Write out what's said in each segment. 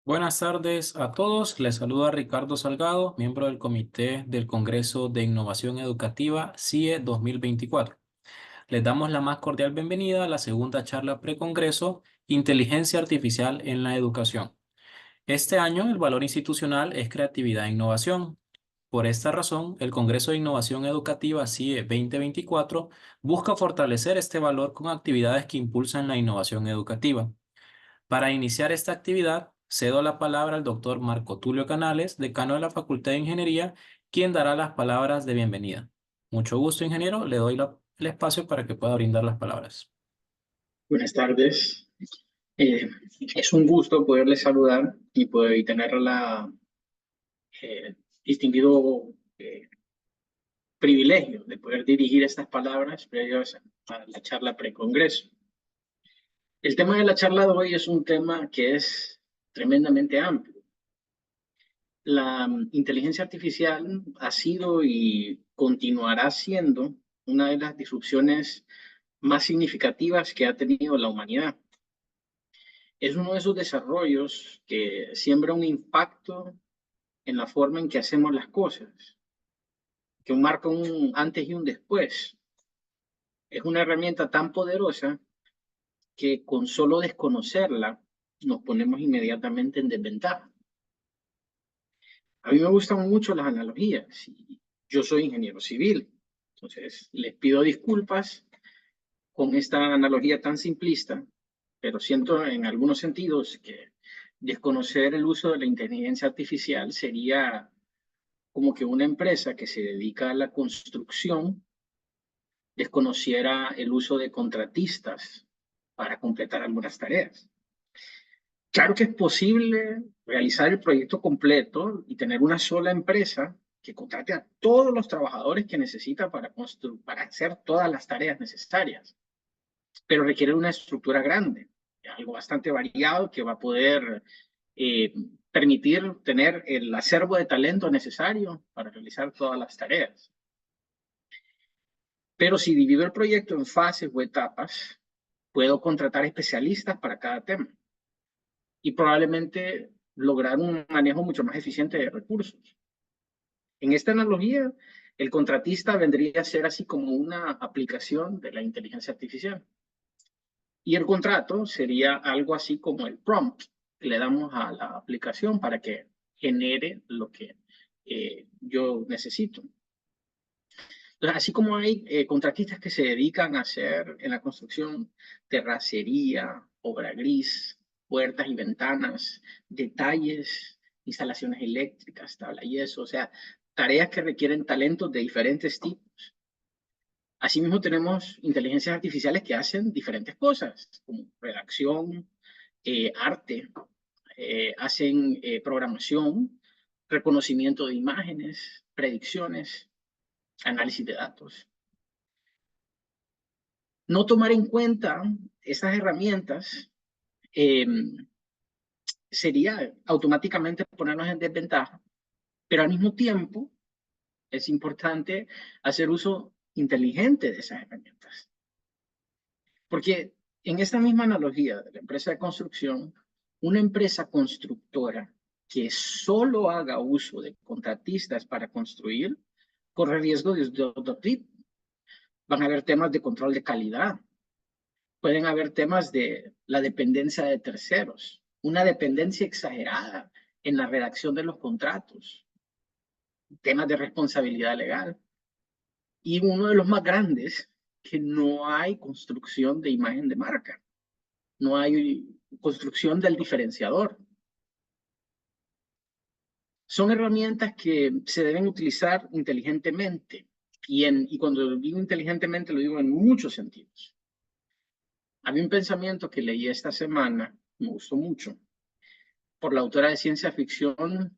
Buenas tardes a todos. Les saluda Ricardo Salgado, miembro del Comité del Congreso de Innovación Educativa CIE 2024. Les damos la más cordial bienvenida a la segunda charla precongreso Inteligencia Artificial en la Educación. Este año el valor institucional es creatividad e innovación. Por esta razón, el Congreso de Innovación Educativa CIE 2024 busca fortalecer este valor con actividades que impulsan la innovación educativa. Para iniciar esta actividad, cedo la palabra al doctor Marco Tulio Canales, decano de la Facultad de Ingeniería, quien dará las palabras de bienvenida. Mucho gusto, ingeniero. Le doy el espacio para que pueda brindar las palabras. Buenas tardes. Eh, es un gusto poderles saludar y poder tener la distinguido privilegio de poder dirigir estas palabras previas a la charla precongreso. El tema de la charla de hoy es un tema que es tremendamente amplio. La inteligencia artificial ha sido y continuará siendo una de las disrupciones más significativas que ha tenido la humanidad. Es uno de esos desarrollos que siembra un impacto en la forma en que hacemos las cosas, que marca un antes y un después. Es una herramienta tan poderosa que con solo desconocerla nos ponemos inmediatamente en desventaja. A mí me gustan mucho las analogías. Yo soy ingeniero civil, entonces les pido disculpas con esta analogía tan simplista, pero siento en algunos sentidos que desconocer el uso de la inteligencia artificial sería como que una empresa que se dedica a la construcción desconociera el uso de contratistas para completar algunas tareas. Claro que es posible realizar el proyecto completo y tener una sola empresa que contrate a todos los trabajadores que necesita para hacer todas las tareas necesarias, pero requiere una estructura grande, algo bastante variado que va a poder eh, permitir tener el acervo de talento necesario para realizar todas las tareas. Pero si divido el proyecto en fases o etapas, puedo contratar especialistas para cada tema y probablemente lograr un manejo mucho más eficiente de recursos. En esta analogía, el contratista vendría a ser así como una aplicación de la inteligencia artificial. Y el contrato sería algo así como el prompt que le damos a la aplicación para que genere lo que yo necesito. Entonces, así como hay contratistas que se dedican a hacer en la construcción terracería, obra gris, puertas y ventanas, detalles, instalaciones eléctricas, tabla y yeso, o sea, tareas que requieren talentos de diferentes tipos. Asimismo, tenemos inteligencias artificiales que hacen diferentes cosas, como redacción, arte, hacen programación, reconocimiento de imágenes, predicciones, análisis de datos. No tomar en cuenta esas herramientas eh, sería automáticamente ponernos en desventaja, pero al mismo tiempo es importante hacer uso inteligente de esas herramientas. Porque en esta misma analogía de la empresa de construcción, una empresa constructora que solo haga uso de contratistas para construir, corre riesgo de otro tipo. Van a haber temas de control de calidad, pueden haber temas de la dependencia de terceros, una dependencia exagerada en la redacción de los contratos, temas de responsabilidad legal. Y uno de los más grandes, que no hay construcción de imagen de marca, no hay construcción del diferenciador. Son herramientas que se deben utilizar inteligentemente. Y cuando digo inteligentemente, lo digo en muchos sentidos. Había un pensamiento que leí esta semana, me gustó mucho, por la autora de ciencia ficción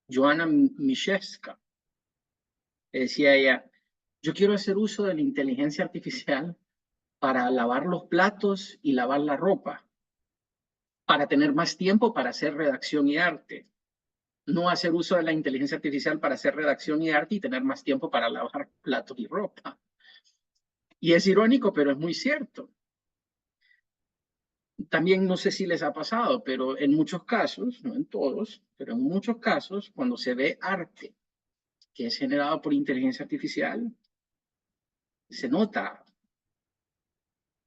Joanna Mishewska. Decía ella, yo quiero hacer uso de la inteligencia artificial para lavar los platos y lavar la ropa, para tener más tiempo para hacer redacción y arte. No hacer uso de la inteligencia artificial para hacer redacción y arte y tener más tiempo para lavar platos y ropa. Y es irónico, pero es muy cierto. también no sé si les ha pasado, pero en muchos casos, no en todos, pero en muchos casos, cuando se ve arte que es generado por inteligencia artificial, se nota,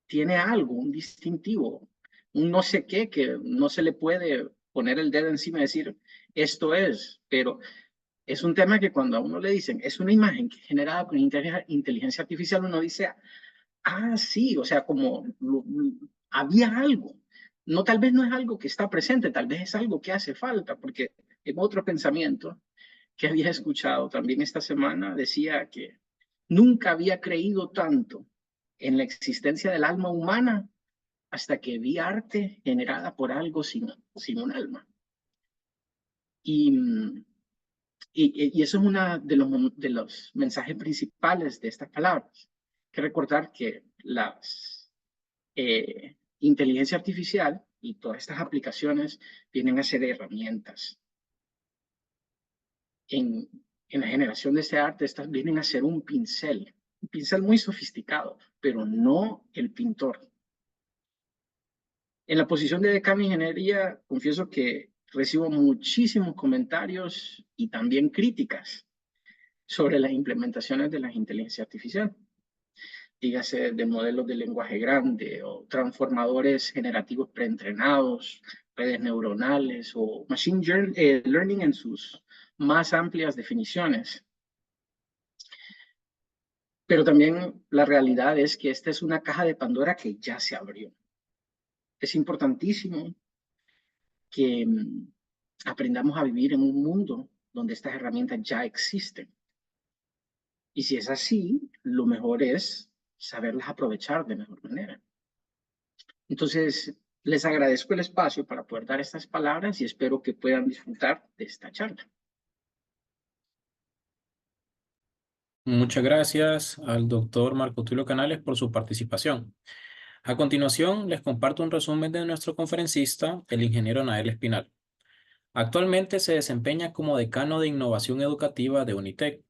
tiene algo, un distintivo, un no sé qué, que no se le puede poner el dedo encima y decir, esto es, pero es un tema que cuando a uno le dicen, es una imagen generada por inteligencia artificial, uno dice, ah, sí, o sea, como había algo. No, tal vez no es algo que está presente, tal vez es algo que hace falta, porque en otro pensamiento que había escuchado también esta semana decía que nunca había creído tanto en la existencia del alma humana hasta que vi arte generada por algo sin un alma. Y, y eso es uno de los mensajes principales de estas palabras. Hay que recordar que las inteligencia artificial y todas estas aplicaciones vienen a ser herramientas. En, en la generación de este arte, estas vienen a ser un pincel muy sofisticado, pero no el pintor. En la posición de decano de ingeniería, confieso que recibo muchísimos comentarios y también críticas sobre las implementaciones de la inteligencia artificial. Dígase de modelos de lenguaje grande o transformadores generativos preentrenados, redes neuronales o machine learning en sus más amplias definiciones. Pero también la realidad es que esta es una caja de Pandora que ya se abrió. Es importantísimo que aprendamos a vivir en un mundo donde estas herramientas ya existen. Y si es así, lo mejor es saberlas aprovechar de mejor manera. Entonces, les agradezco el espacio para poder dar estas palabras y espero que puedan disfrutar de esta charla. Muchas gracias al doctor Marco Tulio Canales por su participación. A continuación, les comparto un resumen de nuestro conferencista, el ingeniero Nael Espinal. Actualmente se desempeña como decano de innovación educativa de Unitec.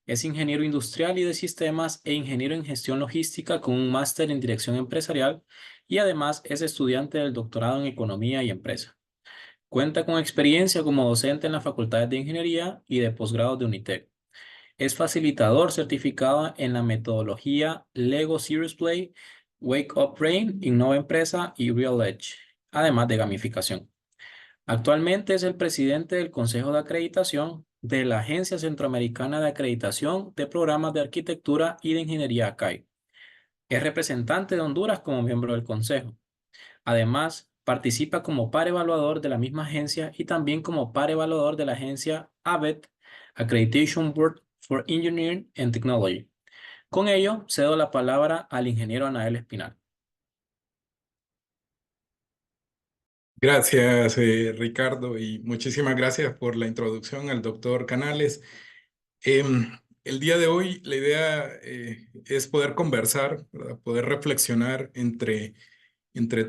Es ingeniero industrial y de sistemas e ingeniero en gestión logística con un máster en dirección empresarial y además es estudiante del doctorado en economía y empresa. Cuenta con experiencia como docente en las facultades de ingeniería y de posgrado de Unitec. Es facilitador certificado en la metodología Lego Serious Play, Wake Up Brain, Innova Empresa y Real Edge, además de gamificación. Actualmente es el presidente del Consejo de Acreditación de la Agencia Centroamericana de Acreditación de Programas de Arquitectura y de Ingeniería ACAI. Es representante de Honduras como miembro del Consejo. Además, participa como par evaluador de la misma agencia y también como par evaluador de la agencia ABET, Accreditation Board for Engineering and Technology. Con ello, cedo la palabra al ingeniero Anael Espinal. Gracias, Ricardo, y muchísimas gracias por la introducción al doctor Canales. Em, el día de hoy la idea es poder conversar, ¿verdad? Poder reflexionar entre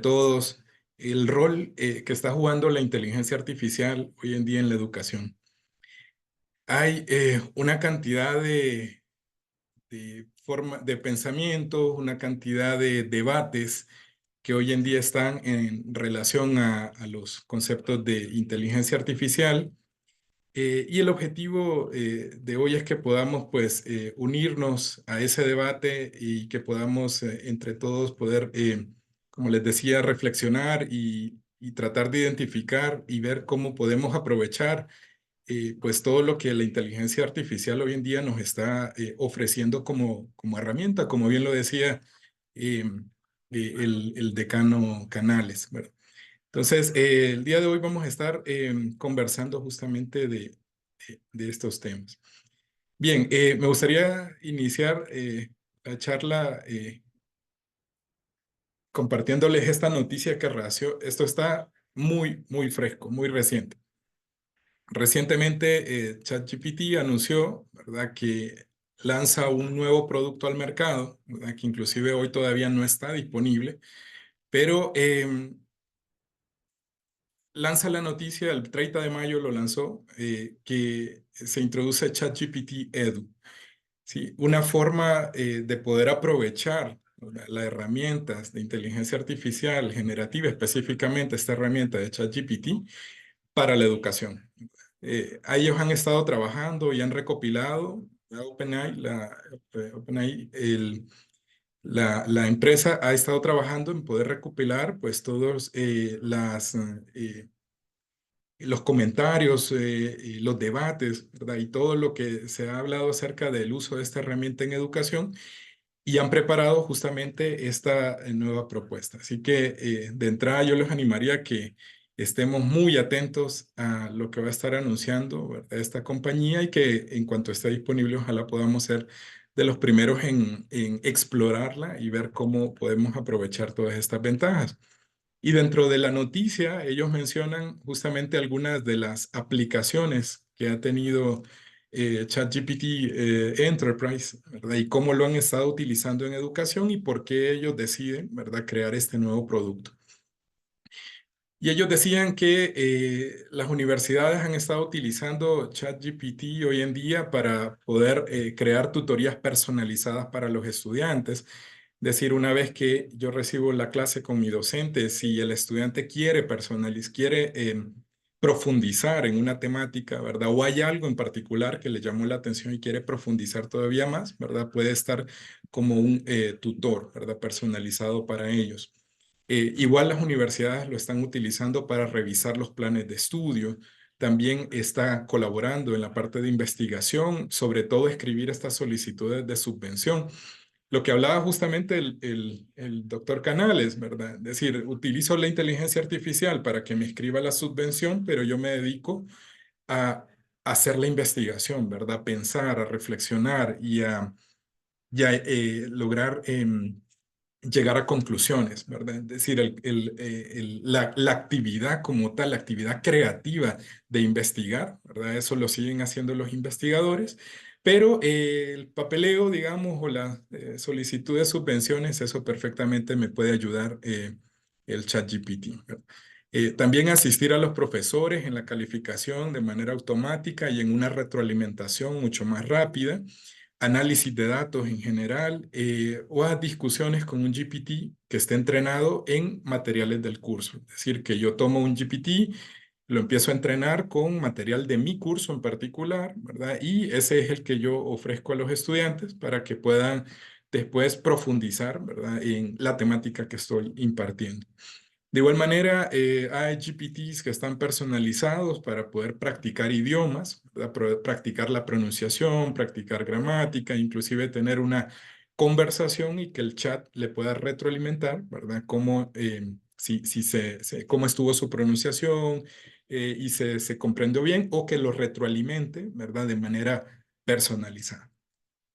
todos el rol que está jugando la inteligencia artificial hoy en día en la educación. Hay una cantidad de pensamientos, una cantidad de debates que hoy en día están en relación a los conceptos de inteligencia artificial. Y el objetivo de hoy es que podamos pues unirnos a ese debate y que podamos entre todos poder, como les decía, reflexionar y tratar de identificar y ver cómo podemos aprovechar pues todo lo que la inteligencia artificial hoy en día nos está ofreciendo como herramienta, como bien lo decía eh, el decano Canales, ¿verdad? Entonces, el día de hoy vamos a estar conversando justamente de estos temas. Bien, me gustaría iniciar la charla compartiéndoles esta noticia que reació. Esto está muy fresco, muy reciente. Recientemente, ChatGPT anunció, ¿verdad?, que lanza un nuevo producto al mercado, ¿verdad?, que inclusive hoy todavía no está disponible, pero lanza la noticia, el 30 de mayo lo lanzó, que se introduce ChatGPT Edu, ¿sí? Una forma de poder aprovechar las herramientas de inteligencia artificial generativa, específicamente esta herramienta de ChatGPT, para la educación. Ellos han estado trabajando y han recopilado, OpenAI, la empresa ha estado trabajando en poder recopilar pues todos los comentarios, los debates, ¿verdad? Y todo lo que se ha hablado acerca del uso de esta herramienta en educación, y han preparado justamente esta nueva propuesta. Así que de entrada yo les animaría a que estemos muy atentos a lo que va a estar anunciando, ¿verdad?, esta compañía, y que en cuanto esté disponible ojalá podamos ser de los primeros en explorarla y ver cómo podemos aprovechar todas estas ventajas. Y dentro de la noticia, ellos mencionan justamente algunas de las aplicaciones que ha tenido ChatGPT Enterprise, ¿verdad? Y cómo lo han estado utilizando en educación y por qué ellos deciden, ¿verdad?, crear este nuevo producto. Y ellos decían que las universidades han estado utilizando ChatGPT hoy en día para poder crear tutorías personalizadas para los estudiantes. Decir, una vez que yo recibo la clase con mi docente, si el estudiante quiere profundizar en una temática, ¿verdad? O hay algo en particular que le llamó la atención y quiere profundizar todavía más, ¿verdad? Puede estar como un tutor, ¿verdad? Personalizado para ellos. Igual las universidades lo están utilizando para revisar los planes de estudio. También está colaborando en la parte de investigación, sobre todo escribir estas solicitudes de subvención. Lo que hablaba justamente el doctor Canales, ¿verdad? Es decir, utilizo la inteligencia artificial para que me escriba la subvención, pero yo me dedico a hacer la investigación, ¿verdad? A pensar, a reflexionar y a lograr llegar a conclusiones, ¿verdad? Es decir, la actividad como tal, la actividad creativa de investigar, ¿verdad? Eso lo siguen haciendo los investigadores, pero el papeleo, digamos, o la solicitud de subvenciones, eso perfectamente me puede ayudar el ChatGPT, ¿verdad? También asistir a los profesores en la calificación de manera automática y en una retroalimentación mucho más rápida, análisis de datos en general, o a discusiones con un GPT que esté entrenado en materiales del curso. Es decir, que yo tomo un GPT, lo empiezo a entrenar con material de mi curso en particular, ¿verdad? Y ese es el que yo ofrezco a los estudiantes para que puedan después profundizar, ¿verdad?, en la temática que estoy impartiendo. De igual manera, hay GPTs que están personalizados para poder practicar idiomas, practicar la pronunciación, practicar gramática, inclusive tener una conversación y que el chat le pueda retroalimentar, ¿verdad? Cómo, cómo estuvo su pronunciación y se comprendió bien, o que lo retroalimente, ¿verdad?, de manera personalizada.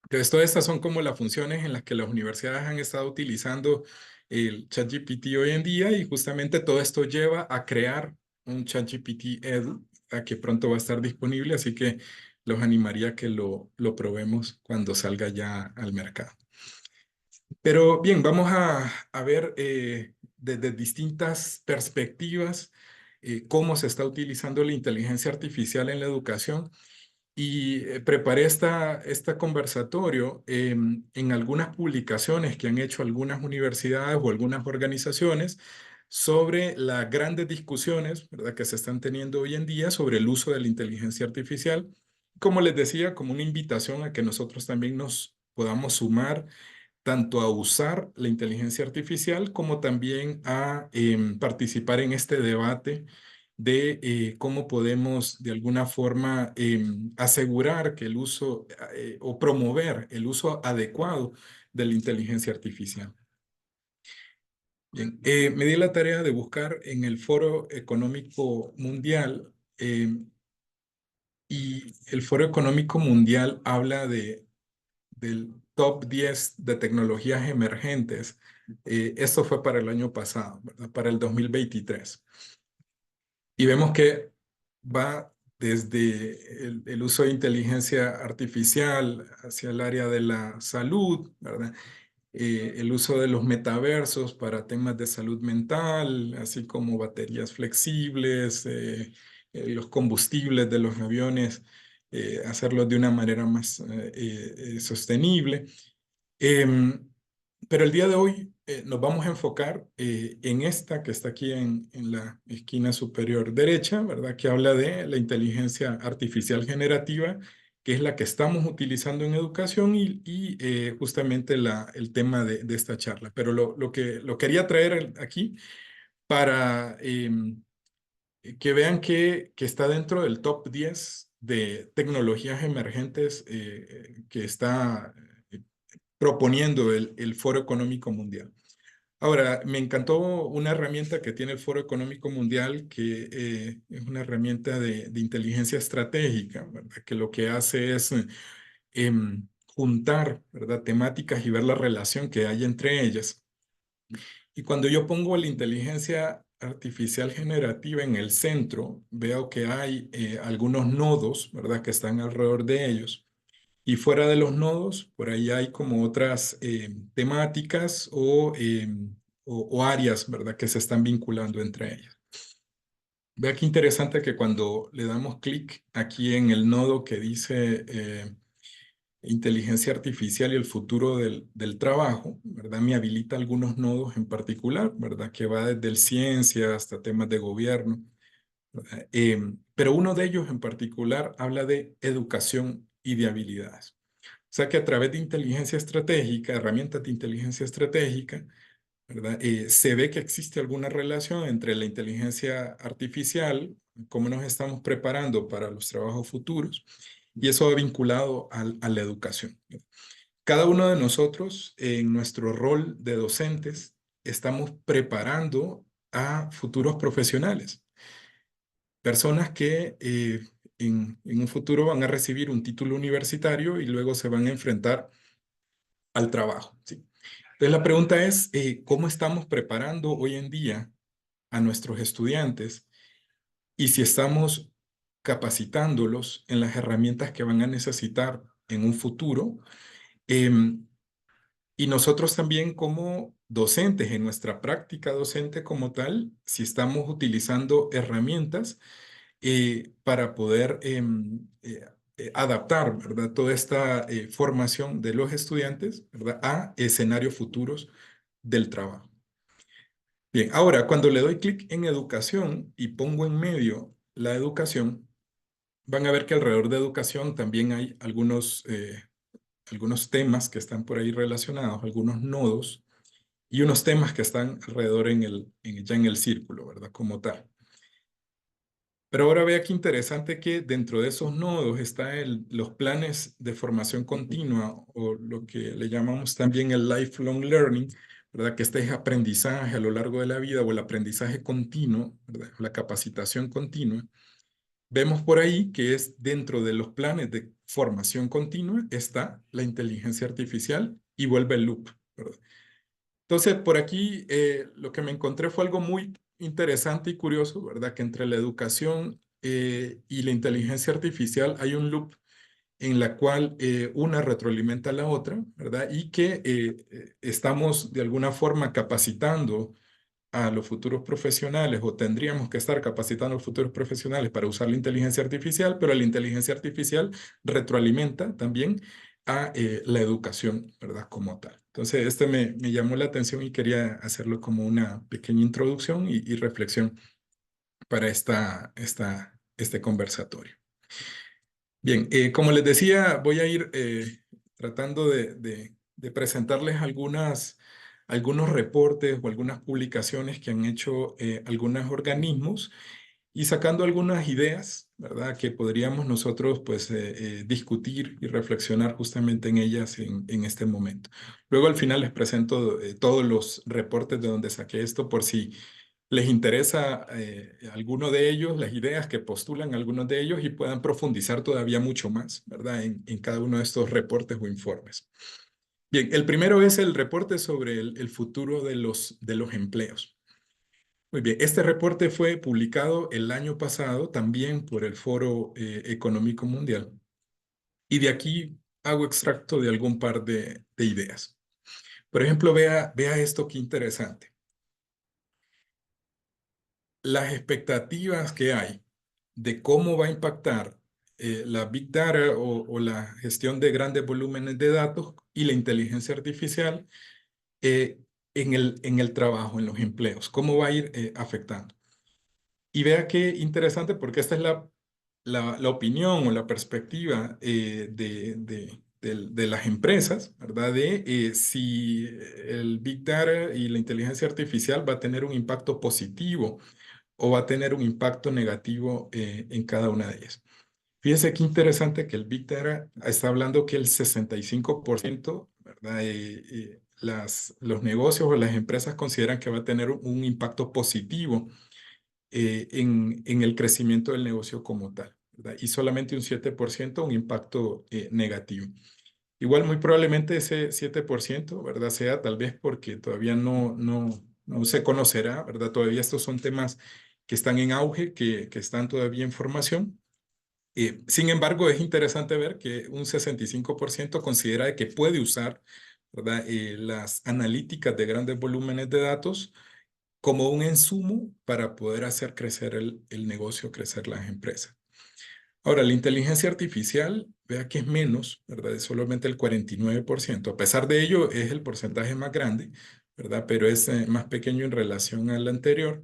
Entonces, todas estas son como las funciones en las que las universidades han estado utilizando el ChatGPT hoy en día, y justamente todo esto lleva a crear un ChatGPT Edu, que pronto va a estar disponible, así que los animaría a que lo probemos cuando salga ya al mercado. Pero bien, vamos a ver desde distintas perspectivas cómo se está utilizando la inteligencia artificial en la educación. Y preparé este conversatorio en algunas publicaciones que han hecho algunas universidades o algunas organizaciones sobre las grandes discusiones, ¿verdad?, que se están teniendo hoy en día sobre el uso de la inteligencia artificial. Como les decía, como una invitación a que nosotros también nos podamos sumar tanto a usar la inteligencia artificial como también a participar en este debate de cómo podemos de alguna forma asegurar que el uso o promover el uso adecuado de la inteligencia artificial. Bien, me di la tarea de buscar en el Foro Económico Mundial, y el Foro Económico Mundial habla del top 10 de tecnologías emergentes. Esto fue para el año pasado, ¿verdad?, para el 2023. Y vemos que va desde el uso de inteligencia artificial hacia el área de la salud, ¿verdad? El uso de los metaversos para temas de salud mental, así como baterías flexibles, los combustibles de los aviones, hacerlos de una manera más sostenible. Pero el día de hoy nos vamos a enfocar en esta que está aquí en la esquina superior derecha, ¿verdad? Que habla de la inteligencia artificial generativa, que es la que estamos utilizando en educación y justamente el tema de esta charla. Pero lo que lo quería traer aquí para que vean que está dentro del top 10 de tecnologías emergentes que está proponiendo el Foro Económico Mundial. Ahora, me encantó una herramienta que tiene el Foro Económico Mundial, que es una herramienta de inteligencia estratégica, ¿verdad? Que lo que hace es juntar, ¿verdad? Temáticas y ver la relación que hay entre ellas. Y cuando yo pongo la inteligencia artificial generativa en el centro, veo que hay algunos nodos, ¿verdad? Que están alrededor de ellos. Y fuera de los nodos, por ahí hay como otras temáticas o áreas, ¿verdad? Que se están vinculando entre ellas. Vea qué interesante que cuando le damos clic aquí en el nodo que dice inteligencia artificial y el futuro del trabajo, ¿verdad? Me habilita algunos nodos en particular, ¿verdad? Que va desde el ciencia hasta temas de gobierno, ¿verdad? Pero uno de ellos en particular habla de educación y de habilidades. O sea que a través de inteligencia estratégica, herramientas de inteligencia estratégica, ¿verdad? Se ve que existe alguna relación entre la inteligencia artificial, cómo nos estamos preparando para los trabajos futuros, y eso va vinculado a la educación. Cada uno de nosotros, en nuestro rol de docentes, estamos preparando a futuros profesionales, personas que en un futuro van a recibir un título universitario y luego se van a enfrentar al trabajo, ¿sí? Entonces la pregunta es, ¿cómo estamos preparando hoy en día a nuestros estudiantes y si estamos capacitándolos en las herramientas que van a necesitar en un futuro? Y nosotros también como docentes, en nuestra práctica docente como tal, si estamos utilizando herramientas para poder adaptar, ¿verdad? Toda esta formación de los estudiantes, ¿verdad? A escenarios futuros del trabajo. Bien, ahora cuando le doy clic en educación y pongo en medio la educación, van a ver que alrededor de educación también hay algunos temas que están por ahí relacionados, algunos nodos y unos temas que están alrededor ya en el círculo, ¿verdad? Como tal. Pero ahora vea qué interesante que dentro de esos nodos están los planes de formación continua o lo que le llamamos también el lifelong learning, ¿verdad? Que este es aprendizaje a lo largo de la vida o el aprendizaje continuo, ¿verdad? La capacitación continua. Vemos por ahí que es dentro de los planes de formación continua está la inteligencia artificial y vuelve el loop, ¿verdad? Entonces, por aquí lo que me encontré fue algo muy interesante y curioso, ¿verdad? Que entre la educación y la inteligencia artificial hay un loop en la cual una retroalimenta a la otra, ¿verdad? Y que estamos de alguna forma capacitando a los futuros profesionales o tendríamos que estar capacitando a los futuros profesionales para usar la inteligencia artificial, pero la inteligencia artificial retroalimenta también a la educación, ¿verdad? Como tal. Entonces, este me llamó la atención y quería hacerlo como una pequeña introducción y reflexión para este conversatorio. Bien, como les decía, voy a ir tratando de presentarles algunos reportes o algunas publicaciones que han hecho algunos organismos y sacando algunas ideas, ¿verdad? Que podríamos nosotros pues discutir y reflexionar justamente en ellas en este momento. Luego al final les presento todos los reportes de donde saqué esto por si les interesa alguno de ellos, las ideas que postulan algunos de ellos y puedan profundizar todavía mucho más, ¿verdad? En cada uno de estos reportes o informes. Bien, el primero es el reporte sobre el futuro de los empleos. Muy bien, este reporte fue publicado el año pasado también por el Foro Económico Mundial y de aquí hago extracto de algún par de ideas. Por ejemplo, vea esto qué interesante. Las expectativas que hay de cómo va a impactar la Big Data o la gestión de grandes volúmenes de datos y la inteligencia artificial en el trabajo, en los empleos, cómo va a ir afectando. Y vea qué interesante, porque esta es la opinión o la perspectiva de las empresas, ¿verdad? De si el Big Data y la inteligencia artificial va a tener un impacto positivo o va a tener un impacto negativo en cada una de ellas. Fíjese qué interesante que el Big Data está hablando que el 65%, ¿verdad? Los negocios o las empresas consideran que va a tener un impacto positivo en el crecimiento del negocio como tal, ¿verdad? Y solamente un 7% un impacto negativo. Igual muy probablemente ese 7%, ¿verdad? Sea tal vez porque todavía no se conocerá, ¿verdad? Todavía estos son temas que están en auge, que están todavía en formación. Sin embargo, es interesante ver que un 65% considera que puede usar, ¿verdad? Las analíticas de grandes volúmenes de datos como un insumo para poder hacer crecer el negocio, crecer las empresas. Ahora, la inteligencia artificial, vea que es menos, ¿verdad? Es solamente el 49%. A pesar de ello, es el porcentaje más grande, ¿verdad? Pero es más pequeño en relación al anterior.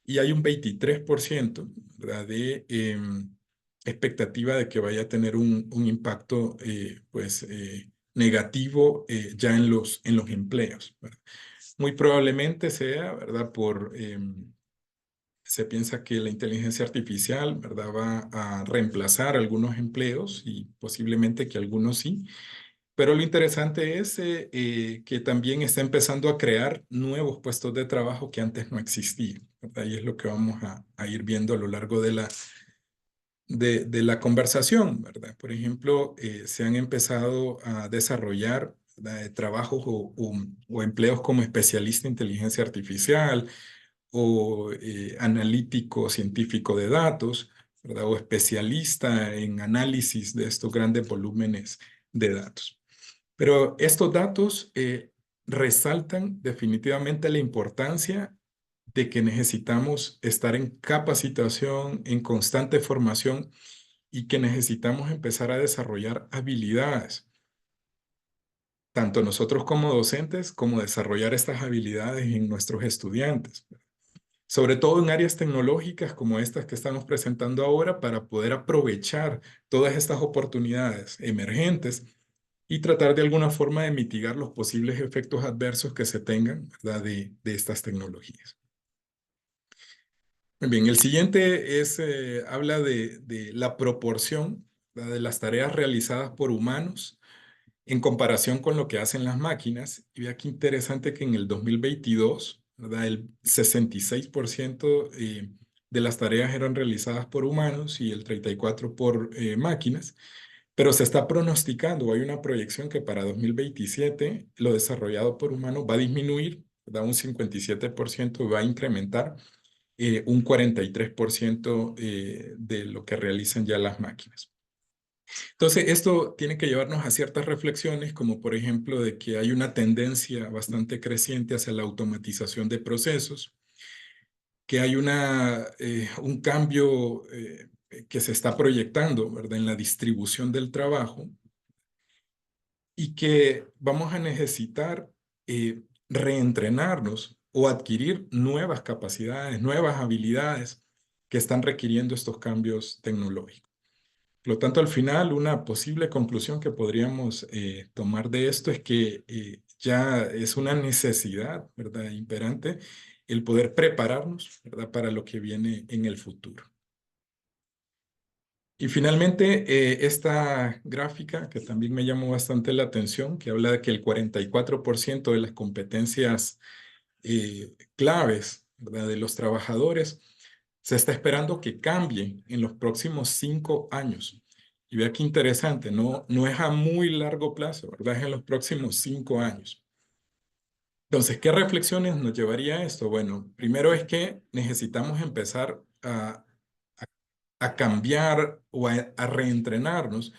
Y hay un 23%, ¿verdad? De expectativa de que vaya a tener un impacto, pues, negativo ya en los empleos, ¿verdad? Muy probablemente sea, ¿verdad? Se piensa que la inteligencia artificial, ¿verdad? Va a reemplazar algunos empleos y posiblemente que algunos sí. Pero lo interesante es que también está empezando a crear nuevos puestos de trabajo que antes no existían, ¿verdad? Y es lo que vamos a ir viendo a lo largo de la conversación, ¿verdad? Por ejemplo, se han empezado a desarrollar, ¿verdad? Trabajos o empleos como especialista en inteligencia artificial o analítico científico de datos, ¿verdad? O especialista en análisis de estos grandes volúmenes de datos. Pero estos datos resaltan definitivamente la importancia de que necesitamos estar en capacitación, en constante formación y que necesitamos empezar a desarrollar habilidades, tanto nosotros como docentes, como desarrollar estas habilidades en nuestros estudiantes, sobre todo en áreas tecnológicas como estas que estamos presentando ahora para poder aprovechar todas estas oportunidades emergentes y tratar de alguna forma de mitigar los posibles efectos adversos que se tengan, ¿verdad? de estas tecnologías. Muy bien, el siguiente habla de la proporción, ¿verdad? De las tareas realizadas por humanos en comparación con lo que hacen las máquinas. Y vea qué interesante que en el 2022, ¿verdad? El 66% de las tareas eran realizadas por humanos y el 34% por máquinas. Pero se está pronosticando, hay una proyección que para 2027 lo desarrollado por humanos va a disminuir, ¿verdad? Un 57% va a incrementar un 43% de lo que realizan ya las máquinas. Entonces, esto tiene que llevarnos a ciertas reflexiones, como por ejemplo de que hay una tendencia bastante creciente hacia la automatización de procesos, que hay un cambio que se está proyectando, ¿verdad? En la distribución del trabajo y que vamos a necesitar reentrenarnos o adquirir nuevas capacidades, nuevas habilidades que están requiriendo estos cambios tecnológicos. Por lo tanto, al final, una posible conclusión que podríamos tomar de esto es que ya es una necesidad, ¿verdad? Imperante el poder prepararnos, ¿verdad? Para lo que viene en el futuro. Y finalmente, esta gráfica que también me llamó bastante la atención, que habla de que el 44% de las competencias claves, ¿verdad? De los trabajadores se está esperando que cambien en los próximos 5 años. Y vea qué interesante, no es a muy largo plazo, ¿verdad? Es en los próximos 5 años. Entonces, ¿qué reflexiones nos llevaría esto? Bueno, primero es que necesitamos empezar a cambiar o a reentrenarnos,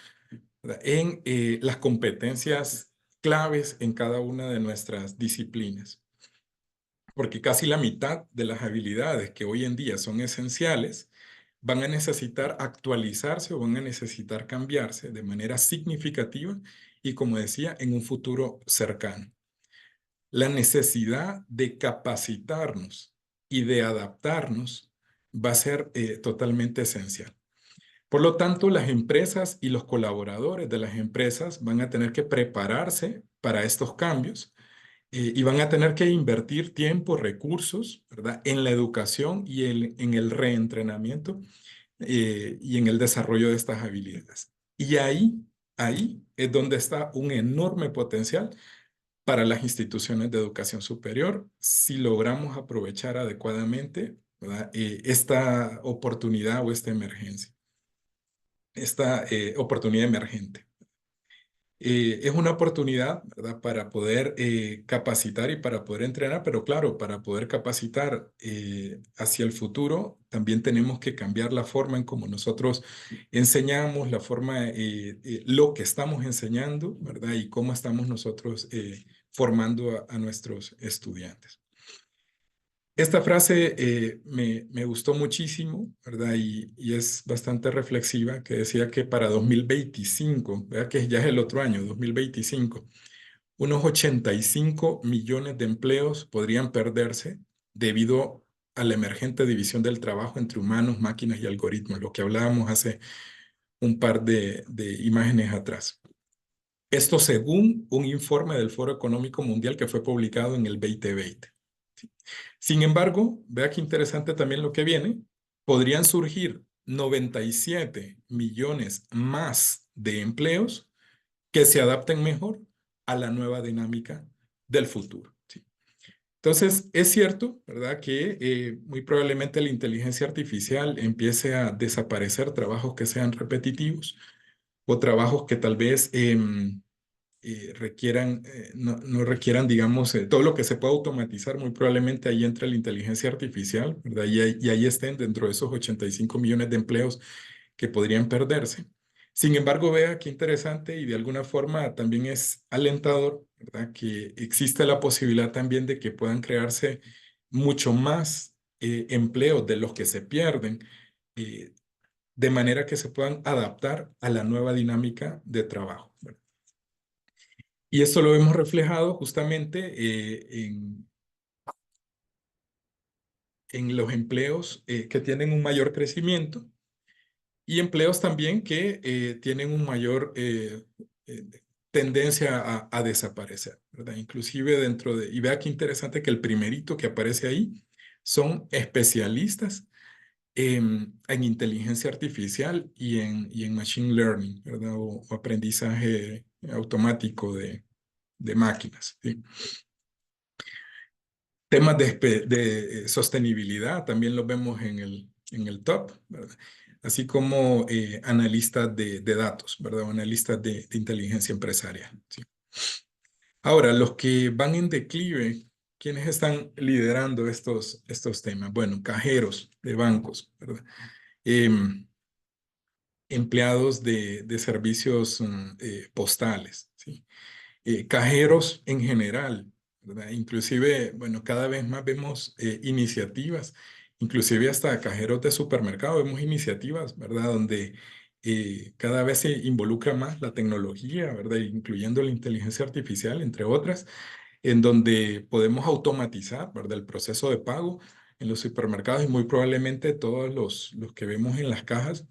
¿verdad? En las competencias claves en cada una de nuestras disciplinas. Porque casi la mitad de las habilidades que hoy en día son esenciales van a necesitar actualizarse o van a necesitar cambiarse de manera significativa y, como decía, en un futuro cercano. la necesidad de capacitarnos y de adaptarnos va a ser totalmente esencial. Por lo tanto, las empresas y los colaboradores de las empresas van a tener que prepararse para estos cambios y van a tener que invertir tiempo, recursos, ¿verdad?, en la educación y en el reentrenamiento y en el desarrollo de estas habilidades. Y ahí es donde está un enorme potencial para las instituciones de educación superior si logramos aprovechar adecuadamente, ¿verdad?, esta oportunidad o esta emergencia, esta oportunidad emergente. Es una oportunidad, ¿verdad?, para poder capacitar y para poder entrenar, pero claro, para poder capacitar hacia el futuro, también tenemos que cambiar la forma en cómo nosotros enseñamos, la forma, lo que estamos enseñando, ¿verdad?, y cómo estamos nosotros formando a nuestros estudiantes. Esta frase me gustó muchísimo, ¿verdad? Y es bastante reflexiva, que decía que para 2025, ¿verdad?, que ya es el otro año, 2025, unos 85 millones de empleos podrían perderse debido a la emergente división del trabajo entre humanos, máquinas y algoritmos, lo que hablábamos hace un par de imágenes atrás. Esto según un informe del Foro Económico Mundial que fue publicado en el 2020. Sin embargo, vea qué interesante también lo que viene. Podrían surgir 97 millones más de empleos que se adapten mejor a la nueva dinámica del futuro. ¿Sí? Entonces, es cierto, ¿verdad?, que muy probablemente la inteligencia artificial empiece a desaparecer trabajos que sean repetitivos o trabajos que tal vez no requieran, digamos, todo lo que se pueda automatizar, muy probablemente ahí entra la inteligencia artificial, ¿verdad? Y ahí estén dentro de esos 85 millones de empleos que podrían perderse. Sin embargo, vea qué interesante y de alguna forma también es alentador, ¿verdad?, que existe la posibilidad también de que puedan crearse mucho más empleos de los que se pierden, de manera que se puedan adaptar a la nueva dinámica de trabajo, ¿verdad? Y esto lo vemos reflejado justamente en los empleos que tienen un mayor crecimiento y empleos también que tienen un mayor tendencia a desaparecer, ¿verdad? Inclusive dentro de, y vea qué interesante que el primerito que aparece ahí son especialistas en inteligencia artificial y en machine learning, ¿verdad? O aprendizaje automático de máquinas, ¿sí? Temas de sostenibilidad también los vemos en el top, ¿verdad? Así como analistas de datos, ¿verdad? O analistas de inteligencia empresarial, ¿sí? Ahora, los que van en declive, ¿quiénes están liderando estos temas? Bueno, cajeros de bancos, ¿verdad? Empleados de servicios postales, ¿sí? Cajeros en general, ¿verdad? Inclusive, bueno, cada vez más vemos iniciativas, inclusive hasta cajeros de supermercado, vemos iniciativas, ¿verdad?, donde cada vez se involucra más la tecnología, ¿verdad?, incluyendo la inteligencia artificial, entre otras, en donde podemos automatizar, ¿verdad?, el proceso de pago en los supermercados y muy probablemente todos los que vemos en las cajas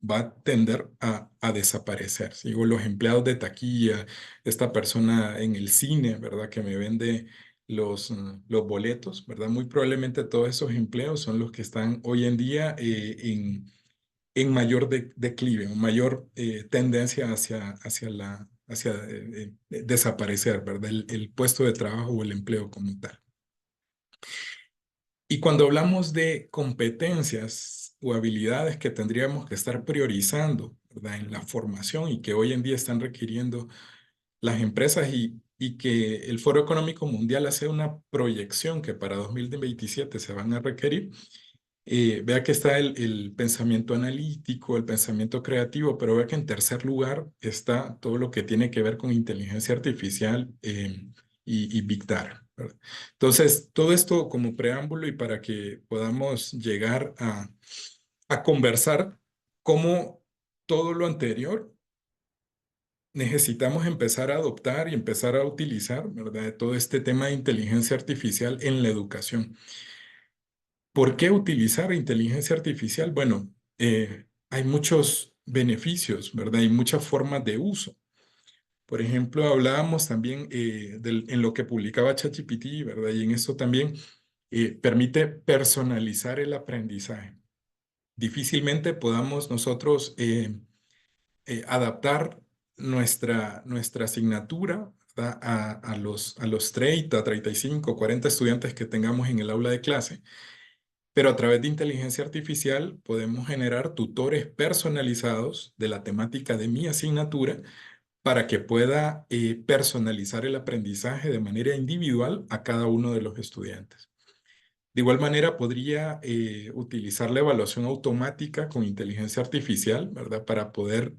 va a tender a desaparecer. Sigo los empleados de taquilla, esta persona en el cine, ¿verdad?, que me vende los boletos, ¿verdad? Muy probablemente todos esos empleos son los que están hoy en día en mayor declive, o mayor tendencia hacia desaparecer, ¿verdad? El puesto de trabajo o el empleo como tal. Y cuando hablamos de competencias o habilidades que tendríamos que estar priorizando, ¿verdad?, en la formación y que hoy en día están requiriendo las empresas y que el Foro Económico Mundial hace una proyección que para 2027 se van a requerir, vea que está el pensamiento analítico, el pensamiento creativo, pero vea que en tercer lugar está todo lo que tiene que ver con inteligencia artificial y Big Data, ¿verdad? Entonces, todo esto como preámbulo y para que podamos llegar a conversar cómo todo lo anterior necesitamos empezar a adoptar y empezar a utilizar, ¿verdad? Todo este tema de inteligencia artificial en la educación. ¿Por qué utilizar inteligencia artificial? Bueno, hay muchos beneficios, ¿verdad? Hay muchas formas de uso. Por ejemplo, hablábamos también en lo que publicaba ChatGPT, ¿verdad? Y en esto también permite personalizar el aprendizaje. Difícilmente podamos nosotros adaptar nuestra asignatura, ¿verdad? A los 30, 35, 40 estudiantes que tengamos en el aula de clase, pero a través de inteligencia artificial podemos generar tutores personalizados de la temática de mi asignatura para que pueda personalizar el aprendizaje de manera individual a cada uno de los estudiantes. De igual manera, podría utilizar la evaluación automática con inteligencia artificial, ¿verdad? Para poder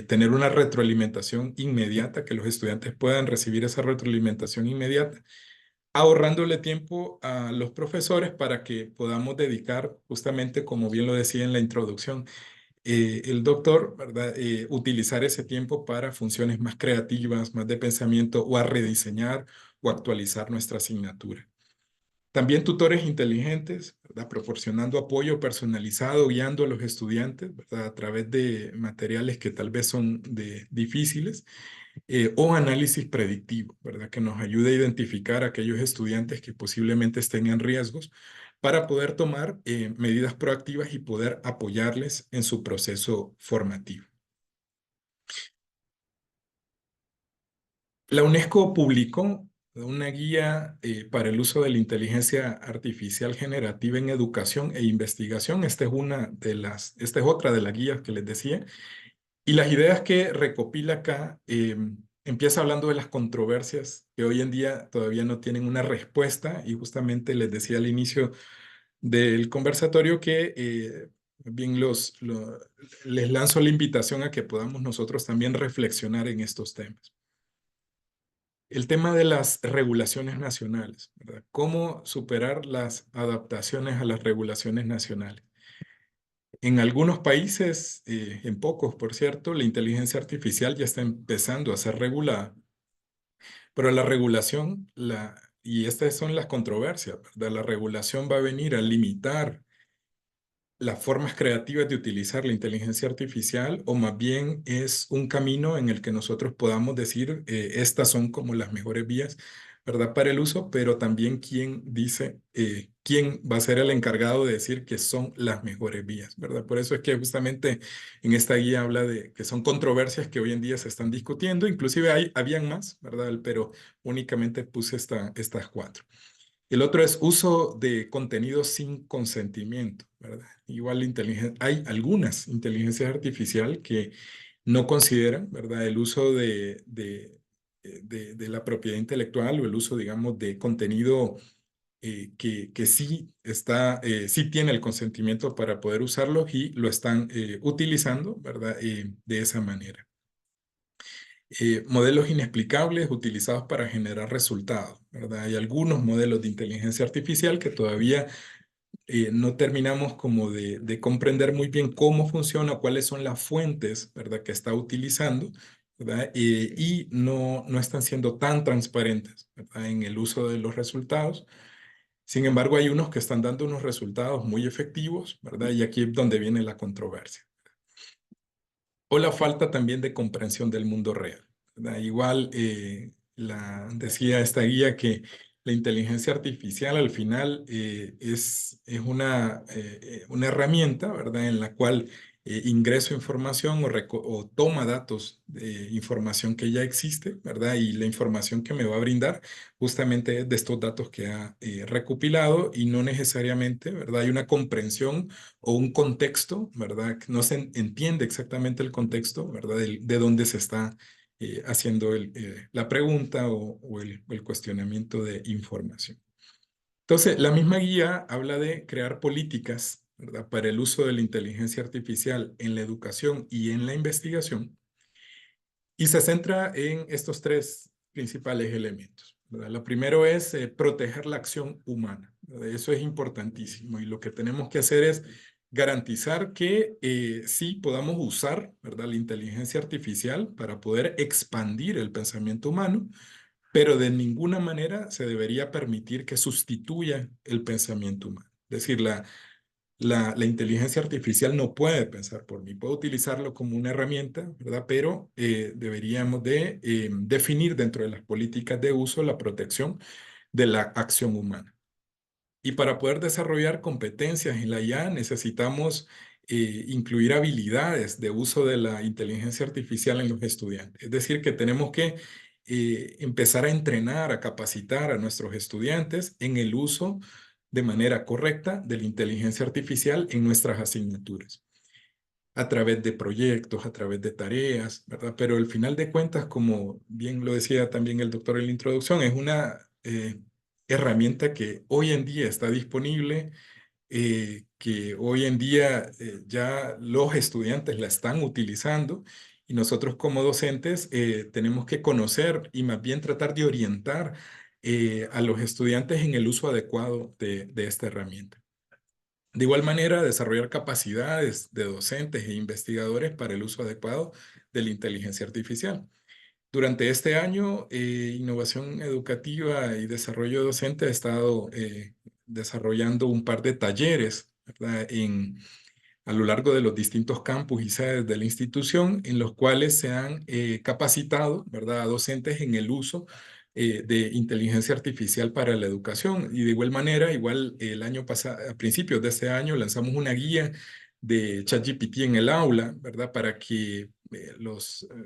tener una retroalimentación inmediata, que los estudiantes puedan recibir esa retroalimentación inmediata, ahorrándole tiempo a los profesores para que podamos dedicar, justamente como bien lo decía en la introducción, el doctor, ¿verdad? Utilizar ese tiempo para funciones más creativas, más de pensamiento, o a rediseñar o actualizar nuestra asignatura. También tutores inteligentes, ¿verdad? Proporcionando apoyo personalizado, guiando a los estudiantes, ¿verdad? A través de materiales que tal vez son difíciles, o análisis predictivo, ¿verdad? Que nos ayude a identificar a aquellos estudiantes que posiblemente estén en riesgos para poder tomar medidas proactivas y poder apoyarles en su proceso formativo. La UNESCO publicó una guía para el uso de la inteligencia artificial generativa en educación e investigación. Esta es otra de las guías que les decía. Y las ideas que recopila acá, empieza hablando de las controversias que hoy en día todavía no tienen una respuesta, y justamente les decía al inicio del conversatorio que bien les lanzo la invitación a que podamos nosotros también reflexionar en estos temas. El tema de las regulaciones nacionales, ¿verdad? ¿Cómo superar las adaptaciones a las regulaciones nacionales? En algunos países, en pocos, por cierto, la inteligencia artificial ya está empezando a ser regulada, pero la regulación, y estas son las controversias, ¿verdad? La regulación va a venir a limitar las formas creativas de utilizar la inteligencia artificial, o más bien es un camino en el que nosotros podamos decir, estas son como las mejores vías, ¿verdad? Para el uso, pero también quién dice, quién va a ser el encargado de decir que son las mejores vías, ¿verdad? Por eso es que justamente en esta guía habla de que son controversias que hoy en día se están discutiendo, inclusive habían más, ¿verdad? Pero únicamente puse estas 4. El otro es uso de contenido sin consentimiento, ¿verdad? Igual hay algunas inteligencias artificiales que no consideran, ¿verdad? El uso de la propiedad intelectual, o el uso, digamos, de contenido que sí tiene el consentimiento para poder usarlo, y lo están utilizando, ¿verdad? De esa manera. Modelos inexplicables utilizados para generar resultados, ¿verdad? Hay algunos modelos de inteligencia artificial que todavía no terminamos como de comprender muy bien cómo funciona, cuáles son las fuentes, ¿verdad? Que está utilizando, ¿verdad? Y no están siendo tan transparentes, ¿verdad? En el uso de los resultados. Sin embargo, hay unos que están dando unos resultados muy efectivos, ¿verdad? Y aquí es donde viene la controversia. O la falta también de comprensión del mundo real, ¿verdad? Igual decía esta guía que la inteligencia artificial al final es una herramienta, ¿verdad? En la cual ingreso información o toma datos de información que ya existe, ¿verdad? Y la información que me va a brindar justamente es de estos datos que ha recopilado, y no necesariamente, ¿verdad? Hay una comprensión o un contexto, ¿verdad? No se entiende exactamente el contexto, ¿verdad? De dónde se está haciendo la pregunta o el cuestionamiento de información. Entonces, la misma guía habla de crear políticas, ¿verdad? Para el uso de la inteligencia artificial en la educación y en la investigación, y se centra en estos 3 principales elementos, ¿verdad? Lo primero es proteger la acción humana, ¿verdad? Eso es importantísimo, y lo que tenemos que hacer es garantizar que sí podamos usar, ¿verdad?, la inteligencia artificial para poder expandir el pensamiento humano, pero de ninguna manera se debería permitir que sustituya el pensamiento humano. Es decir, la inteligencia artificial no puede pensar por mí, puedo utilizarlo como una herramienta, ¿verdad? Pero deberíamos de definir dentro de las políticas de uso la protección de la acción humana. Y para poder desarrollar competencias en la IA necesitamos incluir habilidades de uso de la inteligencia artificial en los estudiantes. Es decir, que tenemos que empezar a entrenar, a capacitar a nuestros estudiantes en el uso de manera correcta de la inteligencia artificial en nuestras asignaturas, a través de proyectos, a través de tareas, ¿verdad? Pero al final de cuentas, como bien lo decía también el doctor en la introducción, es una herramienta que hoy en día está disponible, que hoy en día ya los estudiantes la están utilizando y nosotros como docentes tenemos que conocer y más bien tratar de orientar a los estudiantes en el uso adecuado de esta herramienta. De igual manera, desarrollar capacidades de docentes e investigadores para el uso adecuado de la inteligencia artificial. Durante este año, Innovación Educativa y Desarrollo Docente ha estado desarrollando un par de talleres, ¿verdad?, a lo largo de los distintos campus y sedes de la institución, en los cuales se han capacitado, ¿verdad?, a docentes en el uso de inteligencia artificial para la educación. Y de igual manera, igual el año pasado, a principios de este año, lanzamos una guía de ChatGPT en el aula, ¿verdad?, para que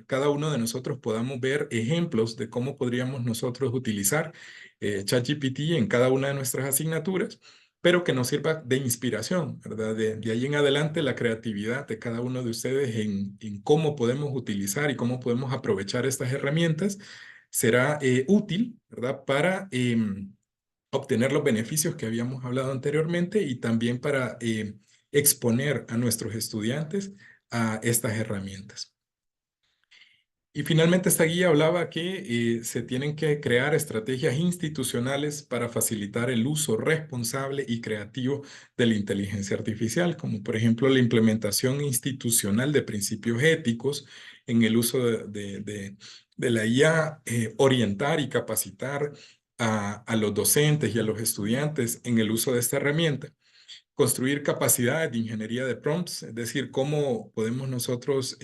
cada uno de nosotros podamos ver ejemplos de cómo podríamos nosotros utilizar ChatGPT en cada una de nuestras asignaturas, pero que nos sirva de inspiración, ¿verdad? De ahí en adelante la creatividad de cada uno de ustedes en cómo podemos utilizar y cómo podemos aprovechar estas herramientas será útil, ¿verdad?, para obtener los beneficios que habíamos hablado anteriormente y también para exponer a nuestros estudiantes a estas herramientas. Y finalmente esta guía hablaba que se tienen que crear estrategias institucionales para facilitar el uso responsable y creativo de la inteligencia artificial, como por ejemplo la implementación institucional de principios éticos en el uso de la IA, orientar y capacitar a los docentes y a los estudiantes en el uso de esta herramienta. Construir capacidades de ingeniería de prompts, es decir, cómo podemos nosotros